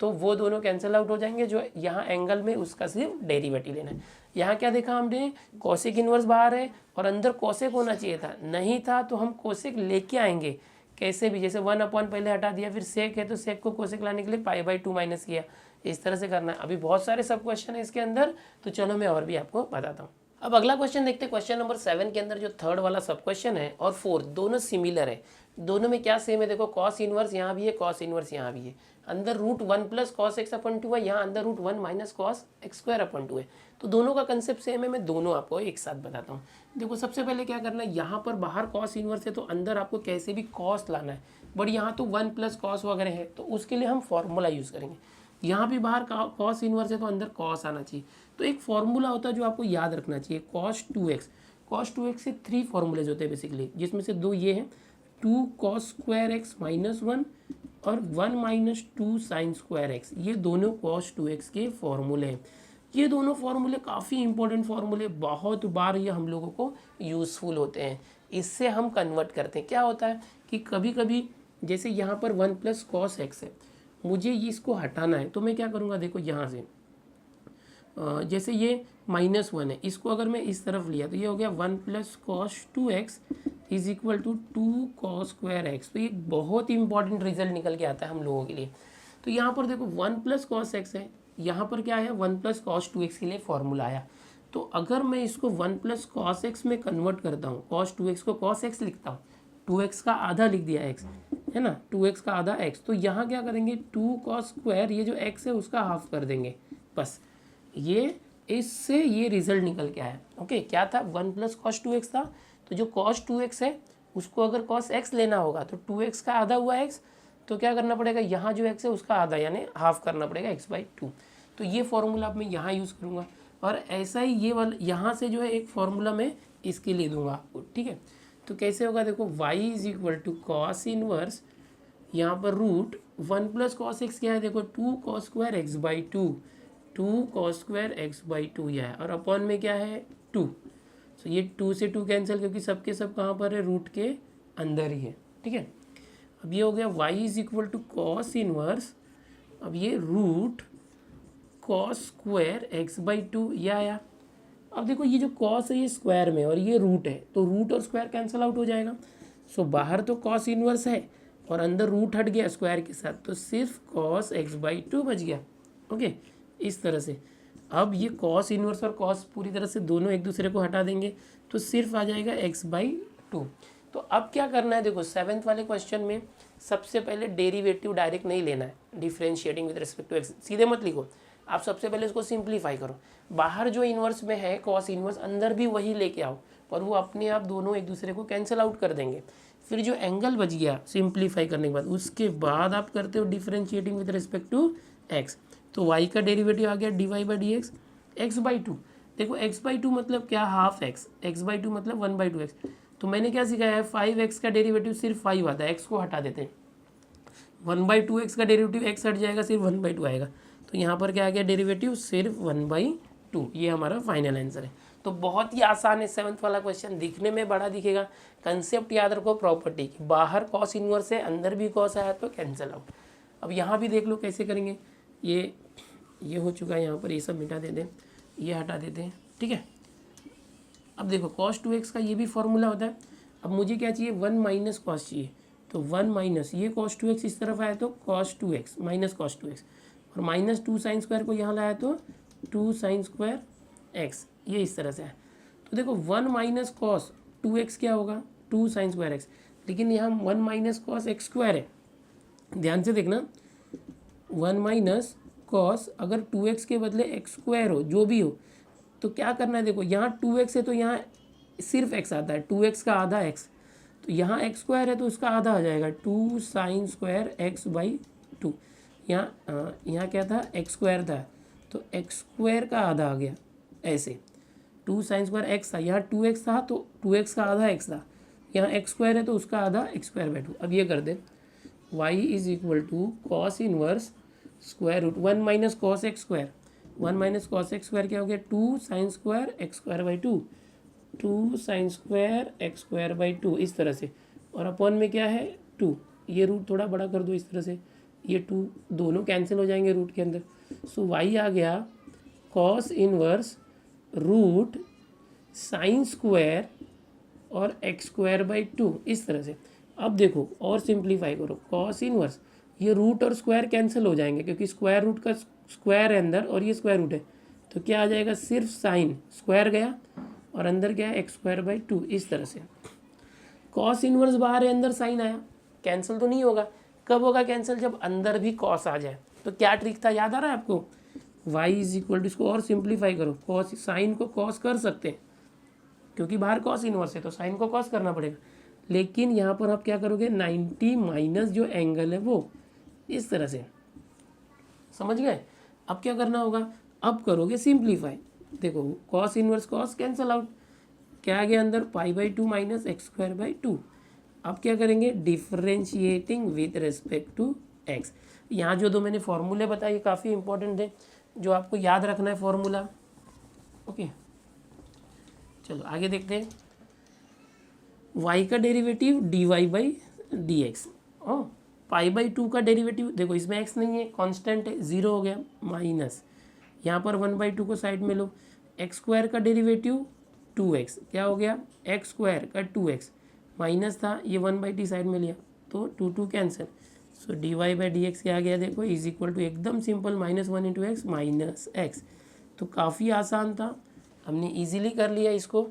तो वो दोनों कैंसिल आउट हो जाएंगे, जो यहाँ एंगल में उसका सिर्फ डेरिवेटिव लेना है। यहाँ क्या देखा हमने, कोसेक इनवर्स बाहर है और अंदर कोसेक होना चाहिए था, नहीं था तो हम कोसेक लेके आएंगे कैसे भी, जैसे 1 अपॉन पहले हटा दिया, फिर सेक है तो सेक को कोसेक लाने के लिए π/2 माइनस किया, इस तरह से करना है। अभी बहुत सारे सब क्वेश्चन है इसके अंदर, तो चलो मैं और भी आपको बताता हूँ। अब अगला क्वेश्चन देखते हैं, क्वेश्चन नंबर 7 के अंदर जो थर्ड वाला सब क्वेश्चन है और 4 दोनों सिमिलर है, दोनों में क्या सेम है देखो, कॉस इनवर्स यहाँ भी है, कॉस इनवर्स यहाँ भी है, अंदर √1 प्लस कॉस x/2 है, यहाँ अंदर √1 माइनस कॉस x²/2 है, तो दोनों का कंसेप्ट सेम है, मैं दोनों आपको एक साथ बताता हूँ। देखो सबसे पहले क्या करना है, यहाँ पर बाहर कॉस इनवर्स है तो अंदर आपको कैसे भी कॉस लाना है, बट यहाँ तो 1 प्लस कॉस वगैरह है, तो उसके लिए हम फॉर्मूला यूज़ करेंगे। यहाँ भी बाहर कॉस इनवर्स है तो अंदर कॉस आना चाहिए, तो एक फॉर्मूला होता है जो आपको याद रखना चाहिए, cos 2x। cos 2x से 3 फॉर्मूलेज होते हैं बेसिकली, जिसमें से 2 ये हैं, 2 cos स्क्वायर x माइनस 1 और 1 माइनस 2 साइन स्क्वायर x, ये दोनों cos 2x के फॉर्मूले हैं। ये दोनों फॉर्मूले काफ़ी इंपॉर्टेंट फॉर्मूले, बहुत बार ये हम लोगों को यूज़फुल होते हैं, इससे हम कन्वर्ट करते हैं। क्या होता है कि कभी कभी जैसे यहाँ पर 1 प्लस कॉस एक्स है, मुझे इसको हटाना है, तो मैं क्या करूँगा देखो, यहाँ से जैसे ये -1 है, इसको अगर मैं इस तरफ लिया तो ये हो गया 1 plus cos 2x is equal to 2 cos square x. तो ये बहुत ही इंपॉर्टेंट रिजल्ट निकल के आता है हम लोगों के लिए। तो यहाँ पर देखो 1 प्लस कॉस एक्स है, यहाँ पर क्या आया 1 प्लस कॉस 2x के लिए फॉर्मूला आया। तो अगर मैं इसको 1 प्लस कॉस एक्स में कन्वर्ट करता हूँ, कॉस 2x को कॉस एक्स लिखता हूँ, 2x का आधा लिख दिया x है ना, 2x का आधा x, तो यहाँ क्या करेंगे 2 कॉस स्क्वायर, ये जो x है उसका हाफ कर देंगे, बस ये इससे ये रिजल्ट निकल के आया। ओके, क्या था 1 प्लस कॉस 2x था, तो जो कॉस 2x है उसको अगर कॉस x लेना होगा तो 2x का आधा हुआ x, तो क्या करना पड़ेगा, यहाँ जो x है उसका आधा यानी हाफ करना पड़ेगा x/2। तो ये फॉर्मूला अब मैं यहाँ यूज़ करूँगा, और ऐसा ही ये वाला यहाँ से जो है एक फॉर्मूला मैं इसके लिए दूंगा आपको, ठीक है। तो कैसे होगा देखो, y is equal to cos inverse, यहाँ पर √1 प्लस कॉस एक्स क्या है देखो, 2 cos square x/2, 2 cos square x/2 यह है, और अपॉन में क्या है 2, तो ये 2 से 2 कैंसिल, क्योंकि सबके सब कहाँ पर है, रूट के अंदर ही है, ठीक है। अब ये हो गया y is equal to cos inverse, अब ये रूट कॉस स्क्वायर x/2 यह आया। अब देखो ये जो कॉस है ये स्क्वायर में और ये रूट है, तो रूट और स्क्वायर कैंसिल आउट हो जाएगा। सो बाहर तो कॉस इनवर्स है और अंदर रूट हट गया स्क्वायर के साथ, तो सिर्फ कॉस x/2 बच गया। ओके, इस तरह से अब ये कॉस इनवर्स और कॉस पूरी तरह से दोनों एक दूसरे को हटा देंगे, तो सिर्फ आ जाएगा x/2। तो अब क्या करना है देखो, 7th वाले क्वेश्चन में सबसे पहले डेरिवेटिव डायरेक्ट नहीं लेना है, differentiating with respect to x सीधे मत लिखो, आप सबसे पहले इसको सिंप्लीफाई करो। बाहर जो इन्वर्स में है कॉस इन्वर्स, अंदर भी वही लेके आओ, पर वो अपने आप दोनों एक दूसरे को कैंसिल आउट कर देंगे। फिर जो एंगल बच गया सिंप्लीफाई करने के बाद, उसके बाद आप करते हो differentiating with respect to x, तो y का डेरिवेटिव आ गया dy by d x, x by two. देखो x बाई टू मतलब क्या, half x, x by two मतलब 1/2x। तो मैंने क्या सिखाया है, 5x का डेरिवेटिव सिर्फ 5 आता है, x को हटा देते हैं। 1/2x का डेरिवेटिव x हट जाएगा, सिर्फ 1/2 आएगा। तो यहाँ पर क्या आ गया डेरिवेटिव, सिर्फ 1/2। ये हमारा फाइनल आंसर है। तो बहुत ही आसान है 7th वाला क्वेश्चन, दिखने में बड़ा दिखेगा। कंसेप्ट याद रखो प्रॉपर्टी की, बाहर कॉस इनवर्स है, अंदर भी कॉस आया तो कैंसिल आउट। अब यहाँ भी देख लो कैसे करेंगे। ये हो चुका है, यहाँ पर ये सब मिटा देते हैं, ये हटा देते हैं, ठीक है। अब देखो cos 2x का ये भी फॉर्मूला होता है। अब मुझे क्या चाहिए, 1 माइनस कॉस चाहिए। तो 1 माइनस ये cos 2x इस तरफ आया तो cos 2x minus cos 2x, और माइनस 2 साइन स्क्वायर को यहाँ लाया तो 2 साइन स्क्वायर x, ये इस तरह से है। तो देखो 1 माइनस कॉस 2x क्या होगा, 2 साइन स्क्वायर x, लेकिन यहाँ 1 माइनस कॉस x स्क्वायर है। ध्यान से देखना, 1 माइनस कॉस अगर 2x के बदले x स्क्वायर हो, जो भी हो, तो क्या करना है, देखो यहाँ 2x है तो यहाँ सिर्फ x आता है, 2x का आधा x, तो यहाँ x स्क्वायर है तो उसका आधा आ जाएगा 2 साइन स्क्वायर x बाई 2। यहाँ क्या था, x स्क्वायर था, तो x स्क्वायर का आधा आ गया ऐसे, 2 साइन स्क्वायर x था, यहाँ 2x था तो 2x का आधा x था, यहाँ x स्क्वायर है तो उसका आधा x स्क्वायर बाई 2। अब ये कर दे, y is equal to cos inverse square root 1 minus cos x square, 1 minus cos x square क्या हो गया, 2 sine square x square by 2, 2 sine square x square by 2 इस तरह से, और अपॉन में क्या है 2, ये रूट थोड़ा बड़ा कर दो इस तरह से, ये 2 दोनों कैंसिल हो जाएंगे रूट के अंदर। सो y आ गया cos inverse root sine square और एक्स स्क्वायर बाई 2 इस तरह से। अब देखो और सिंप्लीफाई करो, कॉस इनवर्स, ये रूट और स्क्वायर कैंसिल हो जाएंगे क्योंकि स्क्वायर रूट का स्क्वायर है अंदर और ये स्क्वायर रूट है, तो क्या आ जाएगा, सिर्फ साइन स्क्वायर गया और अंदर क्या है एक्स स्क्वायर बाई 2 इस तरह से। कॉस इनवर्स बाहर है, अंदर साइन आया, कैंसिल तो नहीं होगा। कब होगा कैंसिल, जब अंदर भी कॉस आ जाए। तो क्या ट्रिक था, याद आ रहा है आपको, y इज इक्वल टू, इसको और सिंप्लीफाई करो, कॉस, साइन को कॉस कर सकते हैं क्योंकि बाहर कॉस इनवर्स है तो साइन को कॉस करना पड़ेगा, लेकिन यहाँ पर आप क्या करोगे, 90 माइनस जो एंगल है वो इस तरह से, समझ गए। अब क्या करना होगा, अब करोगे सिंप्लीफाई, देखो cos inverse cos cancel out, क्या आ गया अंदर, pi by 2 minus x square by 2। अब क्या करेंगे, differentiating with respect to x. यहाँ जो दो मैंने फॉर्मूले बताए काफ़ी इंपॉर्टेंट है, जो आपको याद रखना है फॉर्मूला। ओके चलो आगे देखते हैं। y का डेरिवेटिव dy by d x, pi by 2 का डेरिवेटिव, देखो इसमें x नहीं है, कांस्टेंट है, 0 हो गया, माइनस यहाँ पर 1/2 को साइड में लो, एक्स स्क्वायर का डेरिवेटिव 2x क्या हो गया, एक्स स्क्वायर का 2x माइनस था, ये 1/t साइड में लिया तो 2 cancel. So dy by d x क्या आ गया, देखो इज इक्वल टू, एकदम simple, -1 into x minus x. तो काफ़ी आसान था, हमने इजीली कर लिया इसको,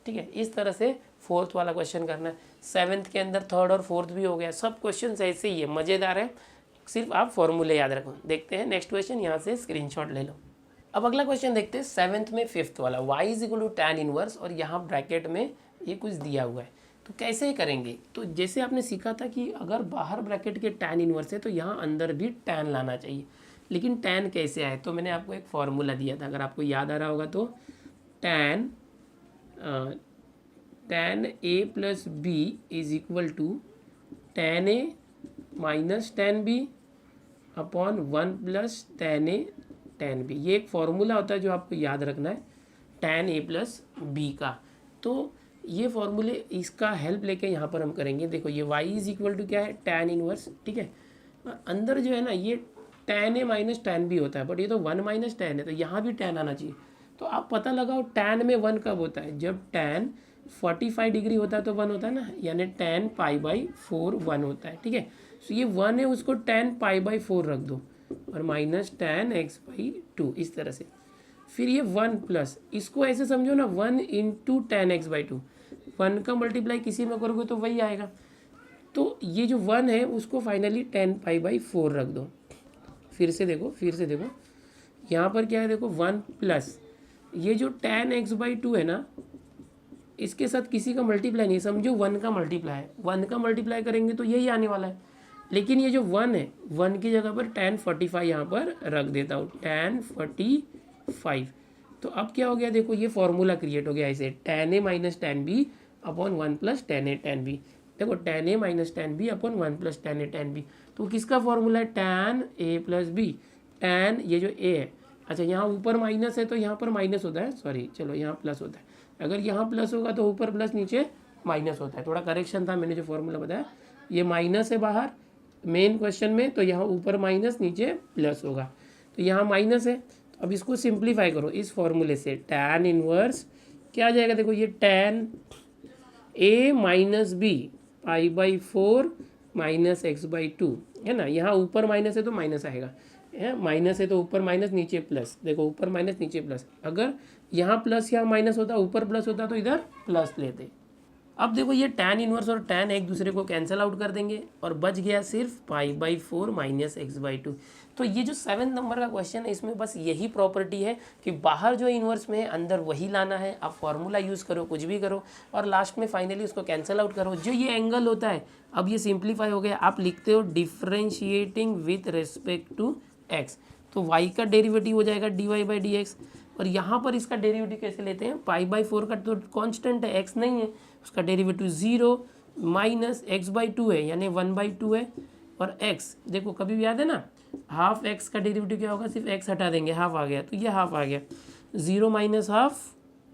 ठीक है। इस तरह से 4th वाला क्वेश्चन करना है। 7th के अंदर 3rd और 4th भी हो गया, सब क्वेश्चन ऐसे ही है, मज़ेदार है, सिर्फ आप फॉर्मूले याद रखो। देखते हैं नेक्स्ट क्वेश्चन, यहाँ से स्क्रीनशॉट ले लो। अब अगला क्वेश्चन देखते हैं 7th में 5th वाला, y is equal to tan inverse, और यहाँ ब्रैकेट में ये कुछ दिया हुआ है, तो कैसे करेंगे। तो जैसे आपने सीखा था कि अगर बाहर ब्रैकेट के tan इनवर्स है तो यहाँ अंदर भी tan लाना चाहिए, लेकिन tan कैसे आए, तो मैंने आपको एक फॉर्मूला दिया था, अगर आपको याद आ रहा होगा तो tan a plus b is equal to tan a minus tan b upon 1 plus tan a tan b। ये एक फॉर्मूला होता है जो आपको याद रखना है, tan a प्लस बी का। तो ये फॉर्मूले, इसका हेल्प लेके यहाँ पर हम करेंगे। देखो ये y इज इक्वल टू क्या है, tan इनवर्स, ठीक है। अंदर जो है ना ये tan a minus tan b होता है, बट ये तो 1 माइनस tan है, तो यहाँ भी tan आना चाहिए। तो आप पता लगाओ tan में 1 कब होता है, जब tan 45 डिग्री होता है तो 1 होता है ना, यानी tan पाई बाई 4 1 होता है, ठीक है। सो ये 1 है, उसको tan पाई बाई 4 रख दो, और माइनस tan x बाई 2 इस तरह से। फिर ये 1 प्लस, इसको ऐसे समझो ना, 1 इंटू tan x बाई 2, 1 का मल्टीप्लाई किसी में करोगे तो वही आएगा। तो ये जो 1 है उसको फाइनली tan पाई बाई 4 रख दो। फिर से देखो यहाँ पर क्या है, देखो 1 प्लस ये जो tan x बाई 2 है ना, इसके साथ किसी का मल्टीप्लाई नहीं, समझो 1 का मल्टीप्लाई है, 1 का मल्टीप्लाई करेंगे तो यही आने वाला है। लेकिन ये जो 1 है 1 की जगह पर tan 45 यहाँ पर रख देता हूँ, tan 45। तो अब क्या हो गया, देखो ये फॉर्मूला क्रिएट हो गया ऐसे, tan a minus tan b upon 1 plus tan a tan b। देखो tan a minus tan b upon 1 plus tan a tan b, तो किसका फॉर्मूला है, tan a plus b. tan ये जो a है, अच्छा यहाँ ऊपर माइनस है तो यहाँ पर माइनस होता है, सॉरी चलो यहाँ प्लस होता है, अगर यहाँ प्लस होगा तो ऊपर प्लस नीचे माइनस होता है, थोड़ा करेक्शन था, मैंने जो फॉर्मूला बताया ये माइनस है बाहर मेन क्वेश्चन में, तो यहाँ ऊपर माइनस नीचे प्लस होगा, तो यहाँ माइनस है। तो अब इसको सिंप्लीफाई करो इस फॉर्मूले से, tan इनवर्स क्या आ जाएगा, देखो ये tan a minus b pi by 4 minus x by 2 है ना, यहाँ ऊपर माइनस है तो माइनस आएगा, माइनस है तो ऊपर माइनस नीचे प्लस, देखो ऊपर माइनस नीचे प्लस, अगर यहाँ प्लस यहाँ माइनस होता ऊपर प्लस होता तो इधर प्लस लेते। अब देखो ये tan इनवर्स और tan एक दूसरे को कैंसिल आउट कर देंगे और बच गया सिर्फ पाई बाई 4 माइनस एक्स बाई 2। तो ये जो 7 नंबर का क्वेश्चन है इसमें बस यही प्रॉपर्टी है कि बाहर जो इनवर्स में है अंदर वही लाना है, आप फॉर्मूला यूज़ करो कुछ भी करो और लास्ट में फाइनली उसको कैंसिल आउट करो। जो ये एंगल होता है अब ये सिंप्लीफाई हो गया, आप लिखते हो differentiating with respect to x, तो y का डेरिवेटिव हो जाएगा dy बाई डी एक्स, और यहाँ पर इसका डेरिवेटिव कैसे लेते हैं, पाई बाई 4 का तो कांस्टेंट है x नहीं है, उसका डेरिवेटिव 0 माइनस एक्स बाई 2 है यानी 1 बाई 2 है, और x देखो कभी भी याद है ना, हाफ x का डेरिवेटिव क्या होगा, सिर्फ x हटा देंगे हाफ आ गया, तो ये हाफ आ गया, 0 माइनस हाफ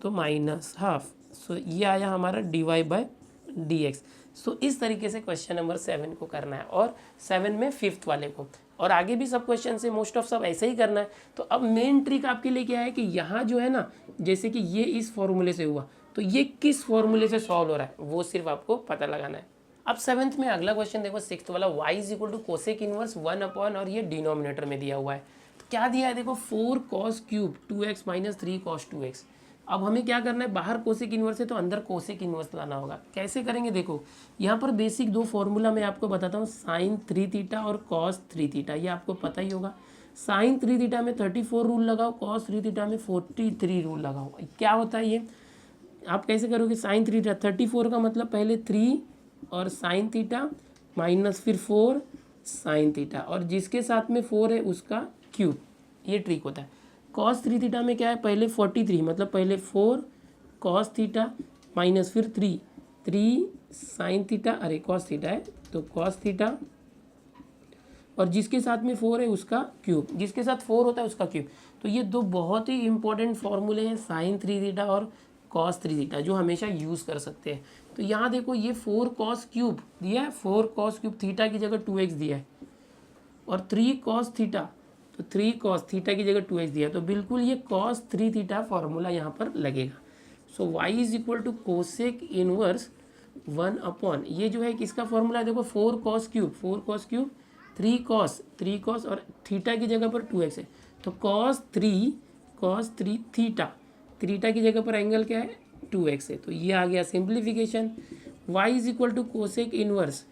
तो माइनस हाफ, सो ये आया हमारा dy बाई डी एक्स। सो इस तरीके से क्वेश्चन नंबर 7 को करना है और 7 में 5th वाले को, और आगे भी सब क्वेश्चन से मोस्ट ऑफ सब ऐसे ही करना है। तो अब मेन ट्रिक आपके लिए क्या है कि यहाँ जो है ना, जैसे कि ये इस फॉर्मूले से हुआ तो ये किस फॉर्मूले से सॉल्व हो रहा है वो सिर्फ आपको पता लगाना है। अब 7th में अगला क्वेश्चन देखो 6th वाला, y is equal to cosec inverse 1 upon, और ये डिनोमिनेटर में दिया हुआ है, तो क्या दिया है देखो 4 cos cube 2x minus 3 cos 2x। अब हमें क्या करना है, बाहर कोसेक इनवर्स है तो अंदर कोसेक इनवर्स लाना होगा। कैसे करेंगे देखो, यहाँ पर बेसिक दो फॉर्मूला मैं आपको बताता हूँ, साइन 3 थीटा और कॉस 3 थीटा, ये आपको पता ही होगा। साइन 3 थीटा में 34 रूल लगाओ, कॉस 3 थीटा में 43 रूल लगाओ। क्या होता है ये, आप कैसे करोगे, साइन 3 थीटा 34 का मतलब पहले 3 और साइन थीटा माइनस फिर 4 साइन थीटा, और जिसके साथ में 4 है उसका क्यूब, ये ट्रिक होता है। कॉस 3 थीटा में क्या है, पहले 43 मतलब पहले 4 कॉस थीटा माइनस फिर 3 साइन थीटा, अरे कॉस थीटा है तो कॉस थीटा, और जिसके साथ में 4 है उसका क्यूब, जिसके साथ 4 होता है उसका क्यूब। तो ये दो बहुत ही इंपॉर्टेंट फॉर्मूले हैं, साइन 3 थीटा और कॉस 3 थीटा, जो हमेशा यूज़ कर सकते हैं। तो यहाँ देखो ये 4 कॉस क्यूब दिया है, 4 कॉस क्यूब थीटा की जगह 2x दिया है, और 3 कॉस थीटा तो 3 कॉस थीटा की जगह 2x दिया है, तो बिल्कुल ये कॉस 3 थीटा फॉर्मूला यहाँ पर लगेगा। So y is equal to cosec inverse 1 upon, ये जो है किसका फॉर्मूला है देखो 4 कॉस क्यूब 3 कॉस और थीटा की जगह पर 2x है, तो कॉस 3 थीटा की जगह पर एंगल क्या है 2x है, तो ये आ गया simplification. y is equal to cosec inverse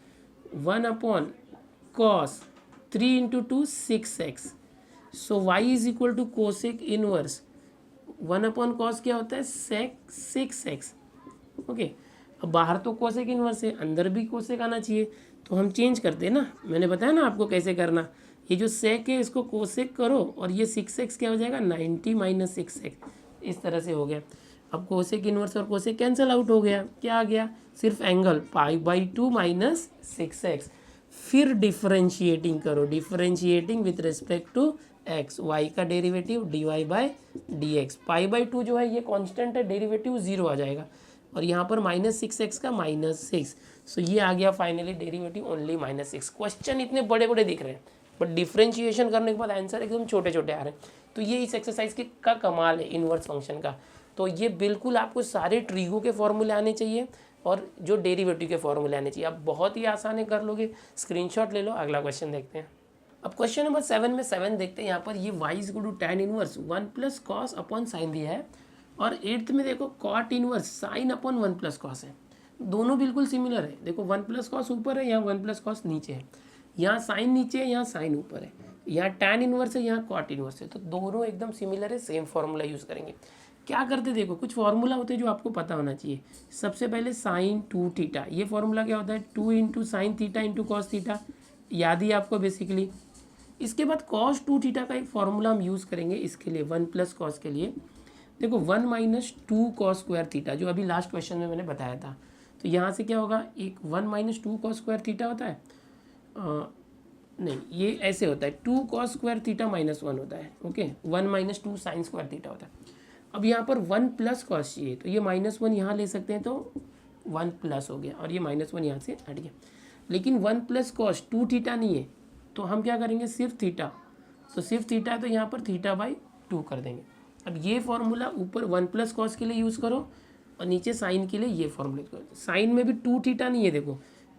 1 upon cos 3 into 2 6x, so y is equal to cosec inverse 1 upon cos क्या होता है सेक 6x। ओके, अब बाहर तो कोसेक इनवर्स है, अंदर भी कोसेक आना चाहिए, तो हम चेंज करते हैं ना, मैंने बताया ना आपको कैसे करना। ये जो सेक है इसको कोसेक करो और ये 6x क्या हो जाएगा 90 माइनस 6x, इस तरह से हो गया। अब कोसेक इनवर्स और कोसेक कैंसिल आउट हो गया, क्या आ गया सिर्फ angle pi by 2 minus 6x। फिर डिफरेंशिएटिंग करो, differentiating with respect to x, y का डेरिवेटिव dy by d x, pi by 2 जो है ये कांस्टेंट है, डेरिवेटिव 0 आ जाएगा, और यहाँ पर माइनस 6x का माइनस 6, सो ये आ गया finally derivative only minus 6। Question इतने बड़े बड़े दिख रहे हैं बट डिफरेंशिएशन करने के बाद आंसर एकदम छोटे छोटे आ रहे हैं, तो ये इस एक्सरसाइज के का कमाल है इन्वर्स फंक्शन का। तो ये बिल्कुल आपको सारे ट्रिगो के फॉर्मूले आने चाहिए और जो डेरिवेटिव के फॉर्मूले आने चाहिए, आप बहुत ही आसान है कर लोगे, स्क्रीनशॉट ले लो। अगला क्वेश्चन देखते हैं। अब क्वेश्चन नंबर 7 में 7 देखते हैं, यहाँ पर ये y is equal to tan inverse 1 plus cos upon sine दिया है, और 8th में देखो cot inverse sine upon 1 plus cos है, दोनों बिल्कुल सिमिलर है। देखो 1 प्लस कॉस ऊपर है, यहाँ 1 प्लस कॉस नीचे है, यहाँ साइन नीचे है, यहाँ साइन ऊपर है, यहाँ tan इनवर्स है, यहाँ कॉट इनवर्स है, तो दोनों एकदम सिमिलर है, सेम फार्मूला यूज़ करेंगे। क्या करते देखो, कुछ फार्मूला होते हैं जो आपको पता होना चाहिए। सबसे पहले साइन 2 थीटा, ये फार्मूला क्या होता है 2 into sine theta into cos theta, याद ही आपको बेसिकली। इसके बाद cos 2 थीटा का एक फॉर्मूला हम यूज़ करेंगे इसके लिए, 1 प्लस कॉस के लिए। देखो 1 माइनस 2 कॉस स्क्वायर थीटा, जो अभी लास्ट क्वेश्चन में मैंने बताया था। तो यहाँ से क्या होगा, एक 1 माइनस 2 कॉस स्क्वायर थीटा होता है, नहीं ये ऐसे होता है, 2 कॉस स्क्वायर थीटा माइनस 1 होता है। Okay, 1 minus 2 sine square theta होता है। अब यहाँ पर 1 प्लस कॉस चाहिए, तो ये -1 यहाँ ले सकते हैं, तो 1 प्लस हो गया, और ये -1 यहाँ से हट गया। लेकिन 1 प्लस कॉस 2 थीटा नहीं है, तो हम क्या करेंगे, सिर्फ थीटा। तो सिर्फ थीटा है, तो यहाँ पर थीटा बाई 2 कर देंगे। अब ये फॉर्मूला ऊपर 1 प्लस कॉस के लिए यूज़ करो, और नीचे साइन के लिए ये फॉर्मूला यूज़ करो। साइन में भी 2 थीटा नहीं है देखो,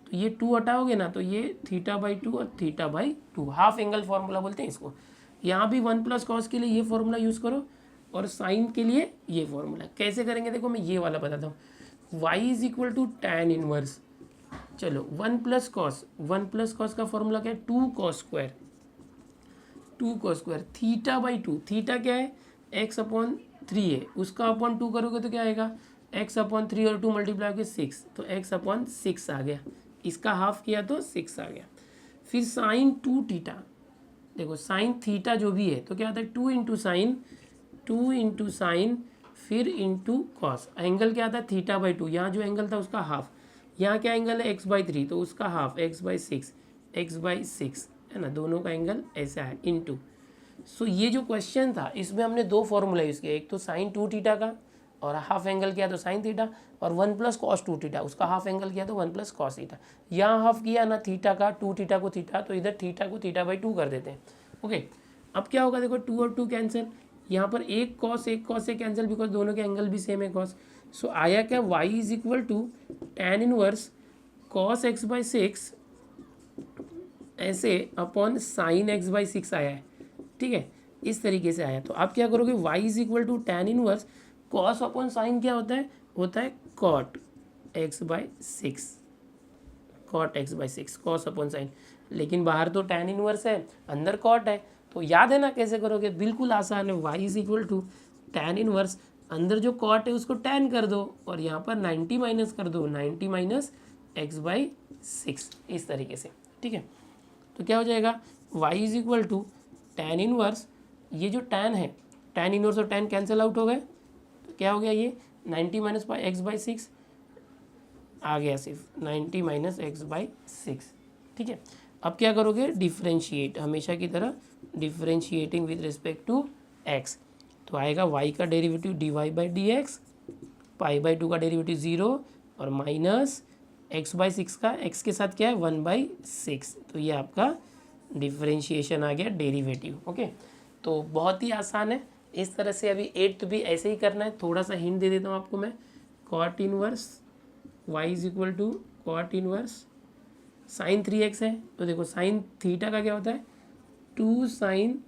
तो ये 2 हटाओगे ना, तो ये थीटा बाई 2 और theta by 2, half angle formula बोलते हैं इसको। यहाँ भी 1 प्लस कॉस के लिए ये फॉर्मूला यूज़ करो, और साइन के लिए ये फॉर्मूला। कैसे करेंगे देखो, मैं ये वाला बताता हूँ। y is equal to tan inverse, चलो 1 प्लस कॉस का फॉर्मूला क्या है, 2 cos square, 2 cos square theta by 2। Theta क्या है, x अपॉन 3 है, उसका अपॉन 2 करोगे तो क्या आएगा, x अपॉन 3 और 2 मल्टीप्लाई करके 6, तो x अपॉन 6 आ गया। इसका हाफ किया तो 6 आ गया। फिर साइन 2 थीटा, देखो साइन थीटा जो भी है, तो क्या आता है 2 इंटू साइन फिर इंटू कॉस। एंगल क्या आता है, थीटा बाई 2, यहाँ जो एंगल था उसका हाफ। यहाँ क्या एंगल है, x/3, तो उसका हाफ x/6 है ना, दोनों का एंगल ऐसा है इंटू। सो ये जो क्वेश्चन था इसमें हमने 2 फॉर्मूला यूज़ किया, एक तो साइन 2 थीटा का और हाफ एंगल किया तो साइन थीटा, और 1 प्लस कॉस 2 थीटा, उसका हाफ एंगल किया तो 1 प्लस कॉस थीटा। यहाँ हाफ किया ना थीटा का, 2 थीटा को थीटा, तो इधर थीटा को थीटा बाई 2 कर देते हैं। ओके, अब क्या होगा देखो, 2 और 2 कैंसिल, यहाँ पर एक कॉस से कैंसिल, बिकॉज दोनों के एंगल भी सेम है कॉस। सो आया क्या, y is equal to tan inverse cos x/6 ऐसे अपॉन साइन x/6 आया है, ठीक है, इस तरीके से आया। तो आप क्या करोगे, y is equal to tan inverse cos upon sine क्या होता है cot x/6, cot x/6 cos upon sine. लेकिन बाहर तो tan इनवर्स है, अंदर कॉट है, तो याद है ना कैसे करोगे, बिल्कुल आसान है। y is equal to tan inverse, अंदर जो कॉट है उसको tan कर दो, और यहाँ पर 90 माइनस कर दो, 90 माइनस x/6, इस तरीके से, ठीक है। तो क्या हो जाएगा, y is equal to tan inverse, ये जो tan है, tan इनवर्स और tan कैंसिल आउट हो गए, तो क्या हो गया, ये 90 माइनस x/6 आ गया, सिर्फ 90 माइनस x/6, ठीक है। अब क्या करोगे, डिफ्रेंशिएट, हमेशा की तरह differentiating with respect to x, तो आएगा y का डेरिवेटिव dy/dx, π/2 का डेरिवेटिव 0, और माइनस x/6 का x के साथ क्या है 1/6, तो ये आपका डिफ्रेंशिएशन आ गया, डेरिवेटिव। ओके, तो बहुत ही आसान है। इस तरह से अभी 8th भी ऐसे ही करना है। थोड़ा सा हिंट दे देता हूँ आपको मैं, cot inverse y is equal to cot inverse sine 3x है, तो देखो साइन थीटा का क्या होता है, 2 साइन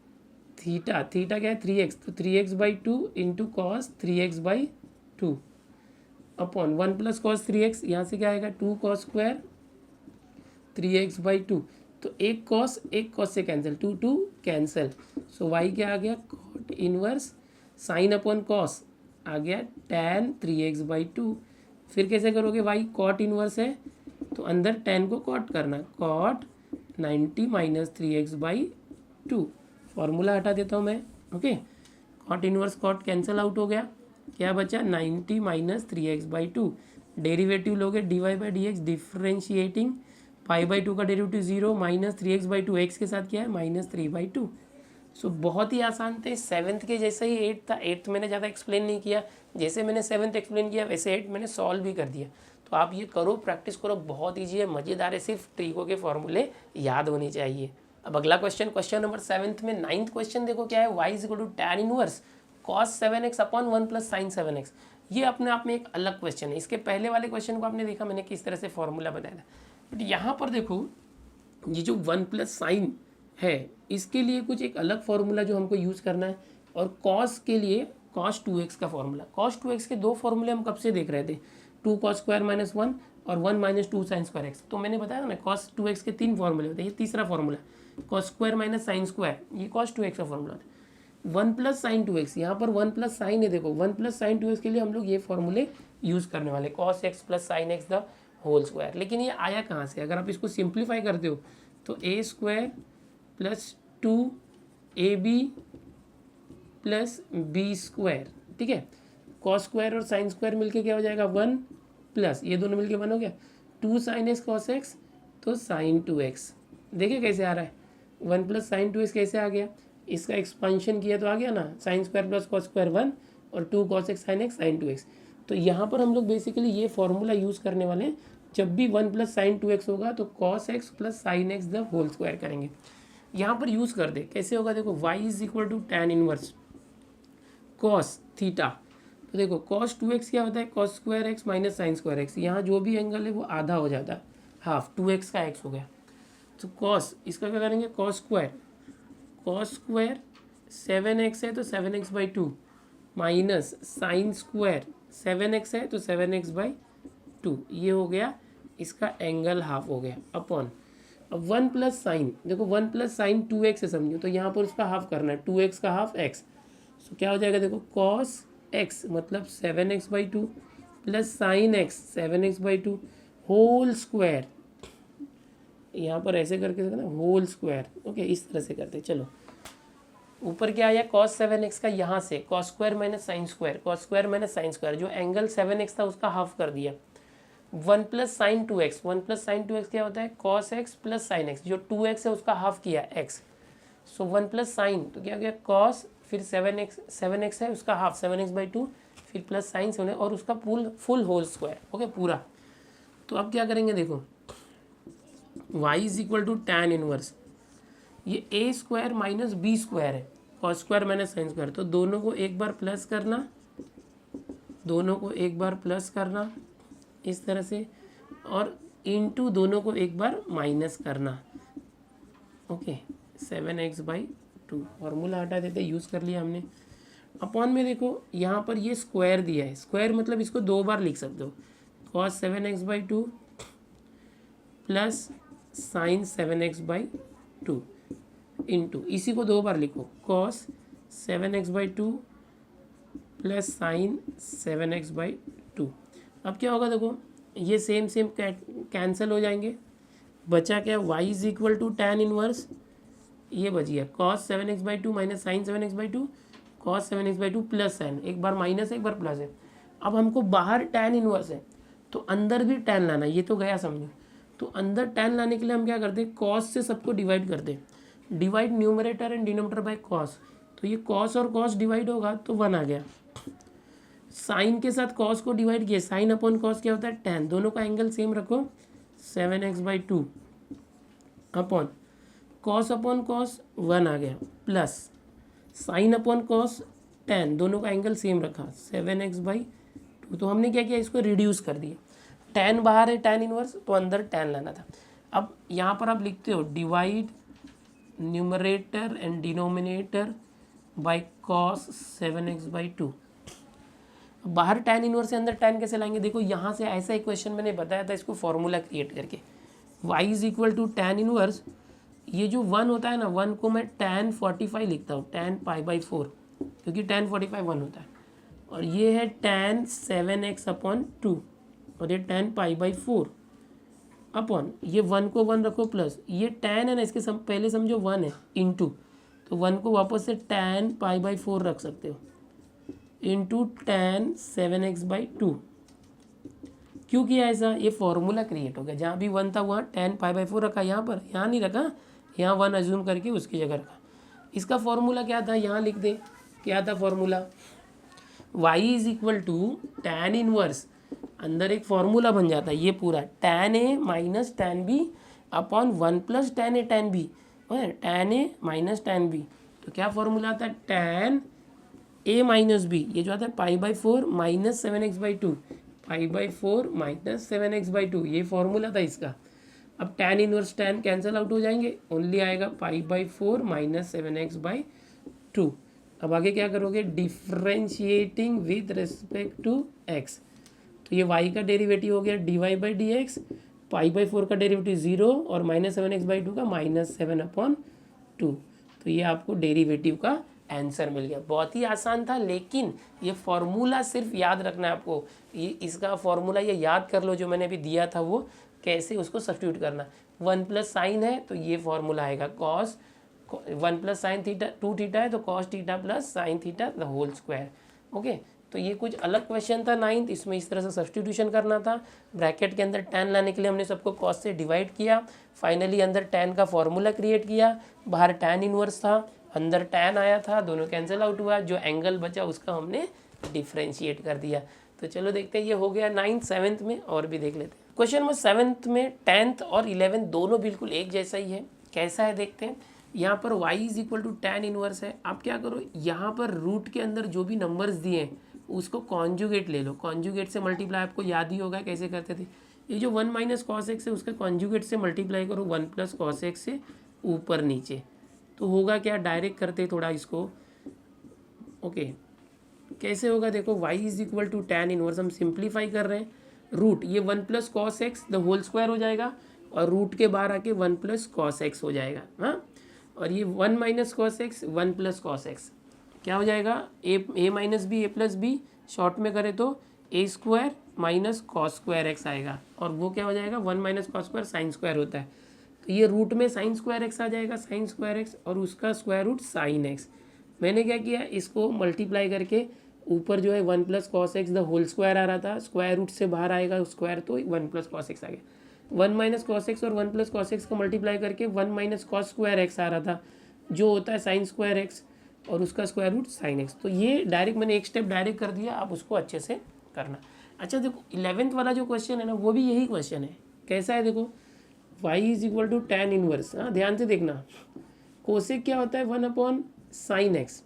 थीटा, थीटा क्या है 3x, तो 3x/2 into cos 3x/2 upon 1 plus cos 3x, यहाँ से क्या आएगा 2 कॉस स्क्वायर 3x/2, तो एक कॉस से कैंसिल, 2 कैंसिल, सो y क्या आ गया, cot inverse sine upon cos आ गया tan 3x/2। फिर कैसे करोगे, y कॉट इनवर्स है, तो अंदर tan को कॉट करना, कॉट 90 माइनस 3x/2, फॉर्मूला हटा देता हूँ मैं। Okay, cot inverse cot cancel out हो गया, क्या बचा 90 माइनस 3x/2, डेरिवेटिव लोगे dy/dx, डिफ्रेंशिएटिंग, π/2 का डेरिवेटिव 0 माइनस 3x/2, x के साथ क्या है -3/2। सो बहुत ही आसान थे, 7th के जैसे ही 8th था। 8th मैंने ज़्यादा एक्सप्लेन नहीं किया, जैसे मैंने 7th एक्सप्लेन किया वैसे 8th मैंने सॉल्व भी कर दिया। तो आप ये करो, प्रैक्टिस करो, बहुत ईजी है, मज़ेदार है, सिर्फ ट्रिको के फॉर्मूले याद होने चाहिए। अब अगला क्वेश्चन नंबर 7th में 9th क्वेश्चन देखो क्या है, y is equal to tan inverse cos 7x upon 1 plus sine 7x। ये अपने आप में एक अलग क्वेश्चन है। इसके पहले वाले क्वेश्चन को आपने देखा मैंने किस तरह से फॉर्मूला बताया था, बट यहाँ पर देखो ये जो 1 प्लस साइन है इसके लिए कुछ एक अलग फार्मूला जो हमको यूज़ करना है, और कॉस के लिए cos 2x का फॉर्मूला। cos 2x के 2 फॉर्मूले हम कब से देख रहे थे, 2 cos स्क्वायर माइनस 1 और 1 माइनस 2 साइन स्क्वायर एक्स। तो मैंने बताया ना cos 2x के 3 फॉर्मूले होते हैं, ये तीसरा formula cos square minus sine square, ये cos 2x का फॉर्मूला होता है। 1 प्लस साइन 2x, यहाँ पर 1 प्लस साइन है, देखो 1 प्लस साइन 2x के लिए हम लोग ये फॉर्मूले यूज़ करने वाले, cos x plus sine x the whole square. लेकिन ये आया कहाँ से, अगर आप इसको सिंप्लीफाई करते हो तो ए स्क्वायर प्लस 2ab प्लस बी स्क्वायर, ठीक है। कॉस स्क्वायर और साइन स्क्वायर मिलके क्या हो जाएगा 1 प्लस ये दोनों मिलके 1 हो गया 2 साइन एक्स कॉस एक्स, तो साइन 2x। देखिए कैसे आ रहा है 1 प्लस साइन 2x कैसे आ गया, इसका एक्सपांशन किया तो आ गया ना, sine square plus cos square 1 और 2 cos x sine x sine 2x। तो यहाँ पर हम लोग बेसिकली ये फॉर्मूला यूज़ करने वाले हैं, जब भी 1 प्लस साइन 2x होगा तो cos x plus sine x the whole square करेंगे। यहाँ पर यूज़ कर दे, कैसे होगा देखो, y is equal to tan inverse cos theta. तो देखो कॉस 2x क्या होता है, cos square x minus sine square x, यहाँ जो भी एंगल है वो आधा हो जाता है, हाफ 2x का x हो गया। तो कॉस इसका क्या करेंगे, कॉस स्क्वायर 7x है तो 7x/2 minus sine square 7x है तो 7x/2, ये हो गया इसका एंगल हाफ हो गया अपॉन। अब 1 प्लस साइन, देखो 1 प्लस साइन 2x है समझो, तो यहाँ पर उसका हाफ करना है, 2x का हाफ x। तो क्या हो जाएगा देखो, कॉस x मतलब 7x/2 plus sine x 7x/2 whole square, यहाँ पर ऐसे करके ना होल स्क्वायर, ओके इस तरह से करते। चलो ऊपर क्या आया cos 7x का, यहाँ से cos square minus sine square, cos square minus sine square, जो एंगल 7x था उसका हाफ कर दिया। 1 plus sign 2x, 1 plus sign 2x क्या होता है, cos x plus sine x, जो 2x है उसका हाफ किया x। सो 1 प्लस साइन तो क्या हो गया cos, फिर 7x है उसका हाफ 7x/2, फिर प्लस साइन 7 और उसका फुल होल स्क्वायर, ओके पूरा। तो अब क्या करेंगे देखो, y is equal to tan inverse, ये a square minus B square है, cos square minus sine square, तो दोनों को एक बार प्लस करना, इस तरह से, और इनटू दोनों को एक बार माइनस करना, ओके 7x/2। फॉर्मूला हटा देते, यूज़ कर लिया हमने। अपॉन में देखो यहाँ पर ये स्क्वायर दिया है, स्क्वायर मतलब इसको दो बार लिख सकते हो, cos 7x/2 plus sign 7x/2 into, इसी को दो बार लिखो, cos 7x/2 plus sign 7x/2। अब क्या होगा देखो, ये सेम कैंसिल हो जाएंगे, बचा क्या, y is equal to tan inverse, ये बच गया cos 7x/2 minus sine 7x/2, cos 7x/2 plus sine, एक बार माइनस एक बार प्लस है। अब हमको बाहर tan इनवर्स है तो अंदर भी tan लाना, ये तो गया समझो। तो अंदर tan लाने के लिए हम क्या करते हैं, cos से सबको डिवाइड करते हैं, divide numerator and denominator by cos, तो ये cos और cos डिवाइड होगा तो 1 आ गया। साइन के साथ cos को डिवाइड किया, साइन अपॉन cos क्या होता है tan, दोनों का एंगल सेम रखो 7x/2 upon cos upon cos 1 आ गया, plus sine upon cos tan, दोनों का एंगल सेम रखा 7x/2। तो हमने क्या किया, इसको रिड्यूस कर दिया, tan बाहर है tan इनवर्स तो अंदर tan लाना था। अब यहाँ पर आप लिखते हो divide numerator and denominator by cos 7x/2। बाहर tan इनवर्स से अंदर tan कैसे लाएंगे, देखो यहाँ से ऐसा इक्वेशन मैंने बताया था, इसको फॉर्मूला क्रिएट करके y is equal to tan inverse, ये जो 1 होता है ना, 1 को मैं tan 45 लिखता हूँ, tan π/4, क्योंकि tan 45 1 होता है, और ये है tan 7x/2 और ये tan π/4 अपॉन, ये 1 को 1 रखो प्लस, ये tan है ना, इसके पहले समझो 1 है इंटू, तो 1 को वापस से tan π/4 रख सकते हो इंटू tan 7x/2। क्यों किया ऐसा, ये फॉर्मूला क्रिएट हो गया, जहाँ भी 1 था वहाँ tan π/4 रखा, यहाँ पर यहाँ नहीं रखा, यहाँ 1 अज्यूम करके उसकी जगह रखा। इसका फॉर्मूला क्या था, यहाँ लिख दे, क्या था formula, y is equal to tan inverse, अंदर एक फॉर्मूला बन जाता है ये पूरा, tan a minus tan b upon 1 plus tan a tan b, tan a minus tan b। तो क्या फॉर्मूला आता है, tan a माइनस b, ये जो आता है π/4 माइनस 7x/2, π/4 माइनस 7x/2, ये फॉर्मूला था इसका। अब tan inverse tan cancel out हो जाएंगे, ओनली आएगा π/4 माइनस 7x/2। अब आगे क्या करोगे, differentiating with respect to x, तो ये y का डेरिवेटिव हो गया dy/dx, π/4 का डेरिवेटिव 0 और माइनस 7x/2 का -7/2। तो ये आपको डेरिवेटिव का आंसर मिल गया। बहुत ही आसान था, लेकिन ये फॉर्मूला सिर्फ याद रखना है आपको, ये इसका फॉर्मूला ये याद कर लो, जो मैंने अभी दिया था वो कैसे उसको सब्स्टिट्यूट करना। 1 प्लस साइन है तो ये फॉर्मूला आएगा cos 1 plus sine theta 2 theta है तो cos theta plus sine theta the whole square. Okay, तो ये कुछ अलग क्वेश्चन था 9th, इसमें इस तरह से सब्स्टिट्यूशन करना था। ब्रैकेट के अंदर tan लाने के लिए हमने सबको cos से डिवाइड किया, फाइनली अंदर tan का फॉर्मूला क्रिएट किया, बाहर tan इनवर्स था, अंदर tan आया था, दोनों कैंसिल आउट हुआ, जो एंगल बचा उसका हमने डिफ्रेंशिएट कर दिया। तो चलो देखते हैं, ये हो गया 9th 7th में, और भी देख लेते हैं। क्वेश्चन नंबर 7th में 10th और 11th दोनों बिल्कुल एक जैसा ही है। कैसा है देखते हैं। यहाँ पर y is equal to tan inverse है। आप क्या करो, यहाँ पर रूट के अंदर जो भी नंबर्स दिए हैं उसको कॉन्जुगेट ले लो। कॉन्जुगेट से मल्टीप्लाई आपको याद ही होगा कैसे करते थे। ये जो 1 माइनस कॉस एक्स है उसके कॉन्जुगेट से मल्टीप्लाई करो 1 प्लस कॉस एक्स से ऊपर नीचे, तो होगा क्या, डायरेक्ट करते थोड़ा इसको। ओके, कैसे होगा देखो, y is equal to tan inverse, हम सिंप्लीफाई कर रहे हैं, रूट ये 1 plus cos x the whole square हो जाएगा, और रूट के बाहर आके 1 प्लस कॉस एक्स हो जाएगा। हाँ, और ये 1 minus cos X 1 plus cos X क्या हो जाएगा, A minus B A plus B, short में करें तो ए square minus cos square X आएगा, और वो क्या हो जाएगा 1 minus cos square sine square होता है, तो ये रूट में साइन स्क्वायर एक्स आ जाएगा, साइन स्क्वायर एक्स और उसका स्क्वायर रूट साइन एक्स। मैंने क्या किया, इसको मल्टीप्लाई करके ऊपर जो है 1 plus cos x the whole square आ रहा था, स्क्वायर रूट से बाहर आएगा स्क्वायर, तो 1 प्लस कॉस एक्स आ गया। 1 माइनस कॉस एक्स और 1 प्लस कॉस एक्स को मल्टीप्लाई करके 1 माइनस कॉस स्क्वायर एक्स आ रहा था, जो होता है साइन स्क्वायर एक्स, और उसका स्क्वायर रूट साइन एक्स। तो ये डायरेक्ट मैंने एक स्टेप डायरेक्ट कर दिया, आप उसको अच्छे से करना। अच्छा देखो 11th वाला जो क्वेश्चन है ना, वो भी यही क्वेश्चन है। कैसा है देखो, y is equal to tan inverse. हाँ, ध्यान से देखना, कोसेक क्या होता है 1 अपॉन साइन एक्स,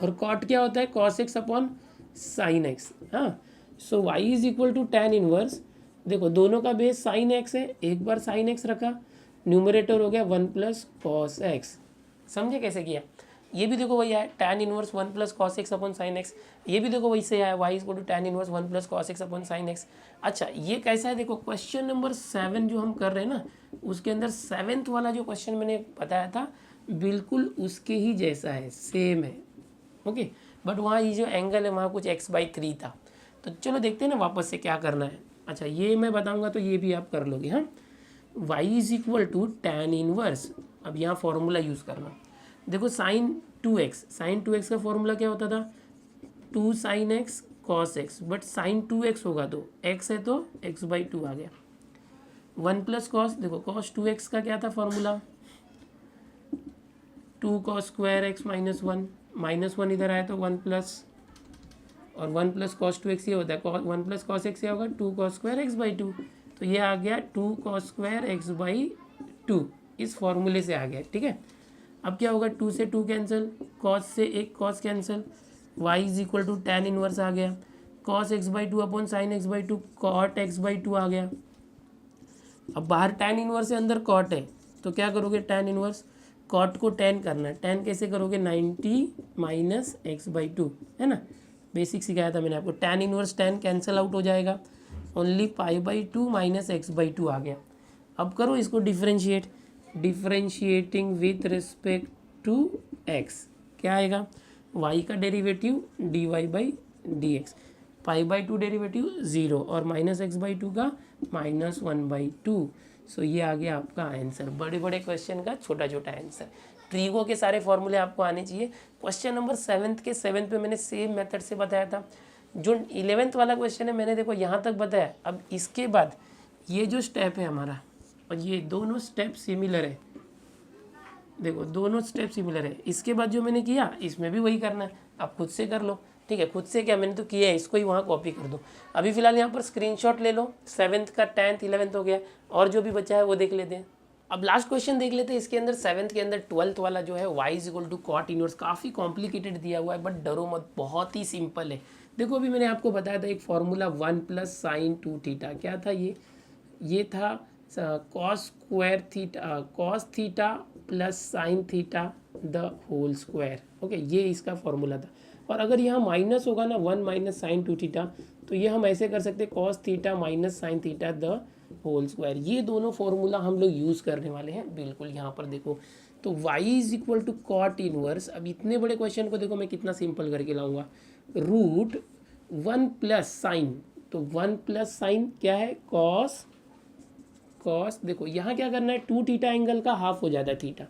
और कॉट क्या होता है cos x upon sine x. हाँ, so y is equal to tan inverse. देखो दोनों का बेस साइन एक्स है, एक बार साइन एक्स रखा, न्यूमरेटर हो गया 1 प्लस कॉस एक्स। समझे कैसे किया, ये भी देखो वही है tan inverse 1 plus cos x upon sine x, ये भी देखो वही से आया y is equal to tan inverse 1 plus cos x upon sine x. अच्छा ये कैसा है देखो, क्वेश्चन नंबर 7 जो हम कर रहे हैं ना, उसके अंदर 7th वाला जो क्वेश्चन मैंने बताया था बिल्कुल उसके ही जैसा है, सेम है। ओके, बट वहाँ ये जो एंगल है वहाँ कुछ x/3 था। तो चलो देखते हैं ना वापस से क्या करना है। अच्छा ये मैं बताऊँगा तो ये भी आप कर लोगे। हाँ, y is equal to tan inverse, अब यहाँ फॉर्मूला यूज़ करना। देखो साइन 2x का फॉर्मूला क्या होता था, 2 sine x cos x, but sine 2x होगा तो x है तो x/2 आ गया। 1 प्लस कॉस, देखो कॉस 2x का क्या था formula, 2 cos square x minus one इधर आया तो 1 प्लस, और 1 प्लस कॉस 2x ये होता है, 1 प्लस कॉस एक्स क्या होगा 2 कॉस स्क्वायर x/2, तो ये आ गया 2 कॉस स्क्वायर x/2, इस फॉर्मूले से आ गया। ठीक है, अब क्या होगा, 2 से 2 कैंसिल, कॉस से एक cos cancel, y is equal to tan inverse आ गया, cos x/2 upon sine x/2, cot x/2 आ गया। अब बाहर tan इनवर्स है, अंदर कॉट है, तो क्या करोगे tan इनवर्स, कॉट को tan करना है, tan कैसे करोगे 90 माइनस x/2, है ना, बेसिक सिखाया था मैंने आपको। tan inverse tan cancel out हो जाएगा, ओनली π/2 माइनस x/2 आ गया। अब करो इसको differentiate, differentiating with respect to x क्या आएगा, y का डेरिवेटिव dy/dx, π/2 डेरिवेटिव 0 और माइनस x/2 का -1/2। सो ये आ गया आपका आंसर। बड़े बड़े क्वेश्चन का छोटा छोटा आंसर, ट्रीगो के सारे फॉर्मूले आपको आने चाहिए। क्वेश्चन नंबर 7th के 7th पे मैंने सेम मेथड से बताया था। जो 11th वाला क्वेश्चन है मैंने देखो यहाँ तक बताया, अब इसके बाद ये जो स्टेप है हमारा, और ये दोनों स्टेप सिमिलर है, देखो दोनों स्टेप सिमिलर है। इसके बाद जो मैंने किया इसमें भी वही करना है, आप खुद से कर लो। ठीक है, खुद से क्या, मैंने तो किया है, इसको ही वहाँ कॉपी कर दो। अभी फिलहाल यहाँ पर स्क्रीनशॉट ले लो, 7th का 10th 11th हो गया, और जो भी बचा है वो देख लेते हैं। अब लास्ट क्वेश्चन देख लेते हैं। इसके अंदर 7th के अंदर 12th वाला जो है y is equal to cot inverse, काफ़ी कॉम्प्लिकेटेड दिया हुआ है, बट डरो मत, बहुत ही सिंपल है। देखो अभी मैंने आपको बताया था एक फॉर्मूला 1 प्लस साइन 2 थीटा, क्या था ये था cos square theta, cos theta plus sine theta the whole square. Okay, ये इसका फॉर्मूला था। और अगर यहाँ माइनस होगा ना 1 माइनस साइन 2 थीटा, तो ये हम ऐसे कर सकते हैं cos theta minus sine theta the whole square. ये दोनों फॉर्मूला हम लोग यूज़ करने वाले हैं बिल्कुल यहाँ पर। देखो तो y is equal to cot inverse, अब इतने बड़े क्वेश्चन को देखो मैं कितना सिंपल करके लाऊंगा, रूट 1 प्लस साइन, तो 1 प्लस साइन क्या है कॉस, देखो यहाँ क्या करना है, 2 थीटा एंगल का हाफ हो जाता है थीटा,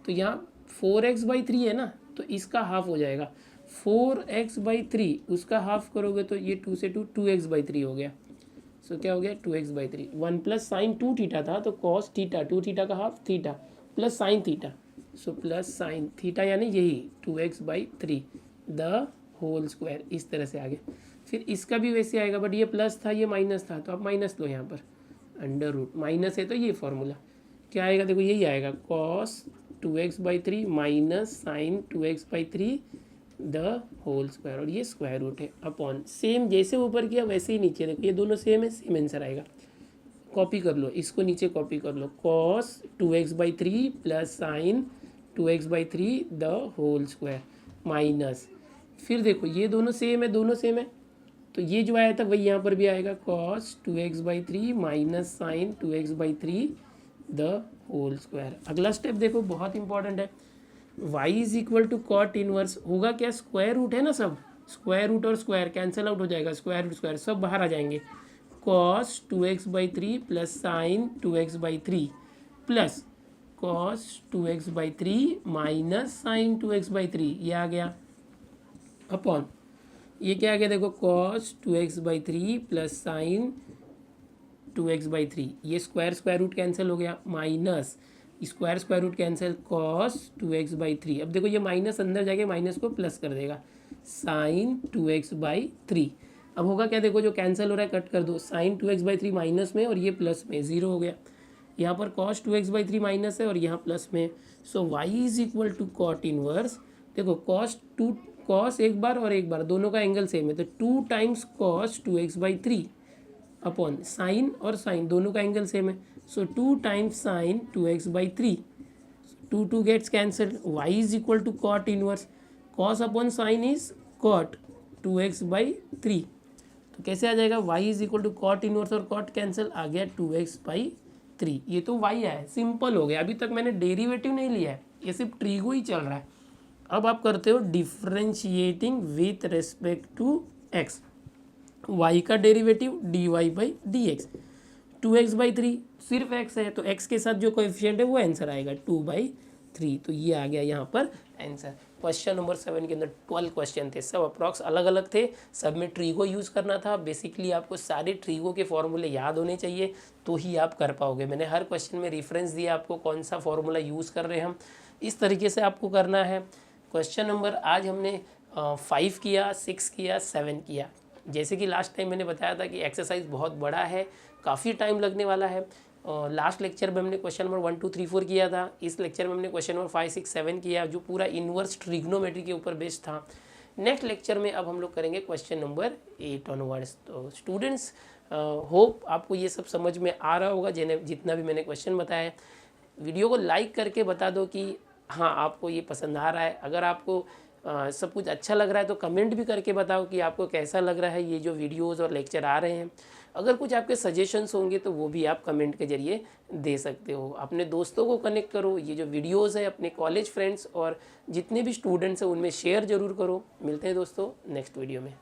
तो यहाँ 4x/3 है ना, तो इसका हाफ हो जाएगा 4x/3, उसका हाफ करोगे तो ये 2 से 2 2x/3 हो गया। सो क्या हो गया 2x/3, 1 प्लस साइन 2 थीटा था तो कॉस थीटा, 2 थीटा का half theta plus sine theta, so plus sine theta यानी यही 2x/3 द होल स्क्वायर, इस तरह से आ गया। फिर इसका भी वैसे आएगा, बट ये प्लस था ये माइनस था, तो आप माइनस लो यहाँ पर, अंडर रूट माइनस है तो ये फॉर्मूला क्या आएगा, देखो यही आएगा cos 2x/3 minus sine 2x/3 the whole square, और ये स्क्वायर रूट है अपॉन, सेम जैसे ऊपर किया वैसे ही नीचे, देखो ये दोनों सेम है, सेम आंसर आएगा। कॉपी कर लो इसको, नीचे कॉपी कर लो, cos 2x/3 plus sine 2x/3 the whole square minus, फिर देखो ये दोनों सेम है, दोनों सेम है, तो ये जो आया था वही यहाँ पर भी आएगा, cos 2x/3 minus sine 2x/3 the whole square. अगला स्टेप देखो बहुत इंपॉर्टेंट है, y is equal to cot inverse होगा क्या, स्क्वायर रूट है ना, सब स्क्वायर रूट और स्क्वायर कैंसिल आउट हो जाएगा, स्क्वायर रूट स्क्वायर सब बाहर आ जाएंगे, cos 2x/3 plus sine 2x/3 plus cos 2x/3 minus sine 2x/3, ये आ गया अपॉन, ये क्या आ गया देखो, cos 2x/3 plus sine 2x/3, ये स्क्वायर स्क्वायर रूट कैंसिल हो गया, minus square square root cancel, cos 2x/3, अब देखो ये माइनस अंदर जाके माइनस को प्लस कर देगा, साइन 2x/3, अब होगा क्या, देखो जो कैंसिल हो रहा है कट कर दो, साइन 2x/3 माइनस में और ये प्लस में, जीरो हो गया, यहाँ पर कॉस 2x/3 माइनस है और यहाँ प्लस में, so y is equal to cot inverse, देखो कॉस एक बार और एक बार दोनों का एंगल सेम है, तो 2 times cos 2x/3 upon sine और साइन दोनों का एंगल सेम है, so 2 times sine 2x/3, 2 gets cancelled, y is equal to cot inverse, cos upon sine is cot 2x/3, तो कैसे आ जाएगा, y is equal to cot inverse और cot cancel, आ गया 2x/3, ये तो y है, सिंपल हो गया, अभी तक मैंने डेरिवेटिव नहीं लिया है, ये सिर्फ ट्रीगो ही चल रहा है। अब आप करते हो differentiating with respect to x, y का डेरिवेटिव dy/dx, 2x/3 सिर्फ x है तो x के साथ जो कोएफिशिएंट है वो आंसर आएगा 2/3, तो ये आ गया यहाँ पर आंसर। क्वेश्चन नंबर 7 के अंदर 12 क्वेश्चन थे, सब अप्रॉक्स अलग अलग थे, सब में ट्रीगो यूज़ करना था। बेसिकली आपको सारे ट्रीगो के फॉर्मूले याद होने चाहिए तो ही आप कर पाओगे। मैंने हर क्वेश्चन में रेफरेंस दिया आपको कौन सा फॉर्मूला यूज़ कर रहे हैं हम, इस तरीके से आपको करना है। क्वेश्चन नंबर आज हमने 5 किया, 6 किया, 7 किया। जैसे कि लास्ट टाइम मैंने बताया था कि एक्सरसाइज बहुत बड़ा है, काफ़ी टाइम लगने वाला है। लास्ट लेक्चर में हमने क्वेश्चन नंबर 1 2 3 4 किया था, इस लेक्चर में हमने क्वेश्चन नंबर 5 6 7 किया जो पूरा इन्वर्स ट्रिग्नोमेट्री के ऊपर बेस्ड था। नेक्स्ट लेक्चर में अब हम लोग करेंगे क्वेश्चन नंबर 8 ऑनवर्ड्स। तो स्टूडेंट्स होप आपको ये सब समझ में आ रहा होगा जितना भी मैंने क्वेश्चन बताया है। वीडियो को लाइक करके बता दो कि हाँ आपको ये पसंद आ रहा है। अगर आपको सब कुछ अच्छा लग रहा है तो कमेंट भी करके बताओ कि आपको कैसा लग रहा है ये जो वीडियोज़ और लेक्चर आ रहे हैं। अगर कुछ आपके सजेशंस होंगे तो वो भी आप कमेंट के जरिए दे सकते हो। अपने दोस्तों को कनेक्ट करो, ये जो वीडियोज़ है अपने कॉलेज फ्रेंड्स और जितने भी स्टूडेंट्स हैं उनमें शेयर ज़रूर करो। मिलते हैं दोस्तों नेक्स्ट वीडियो में।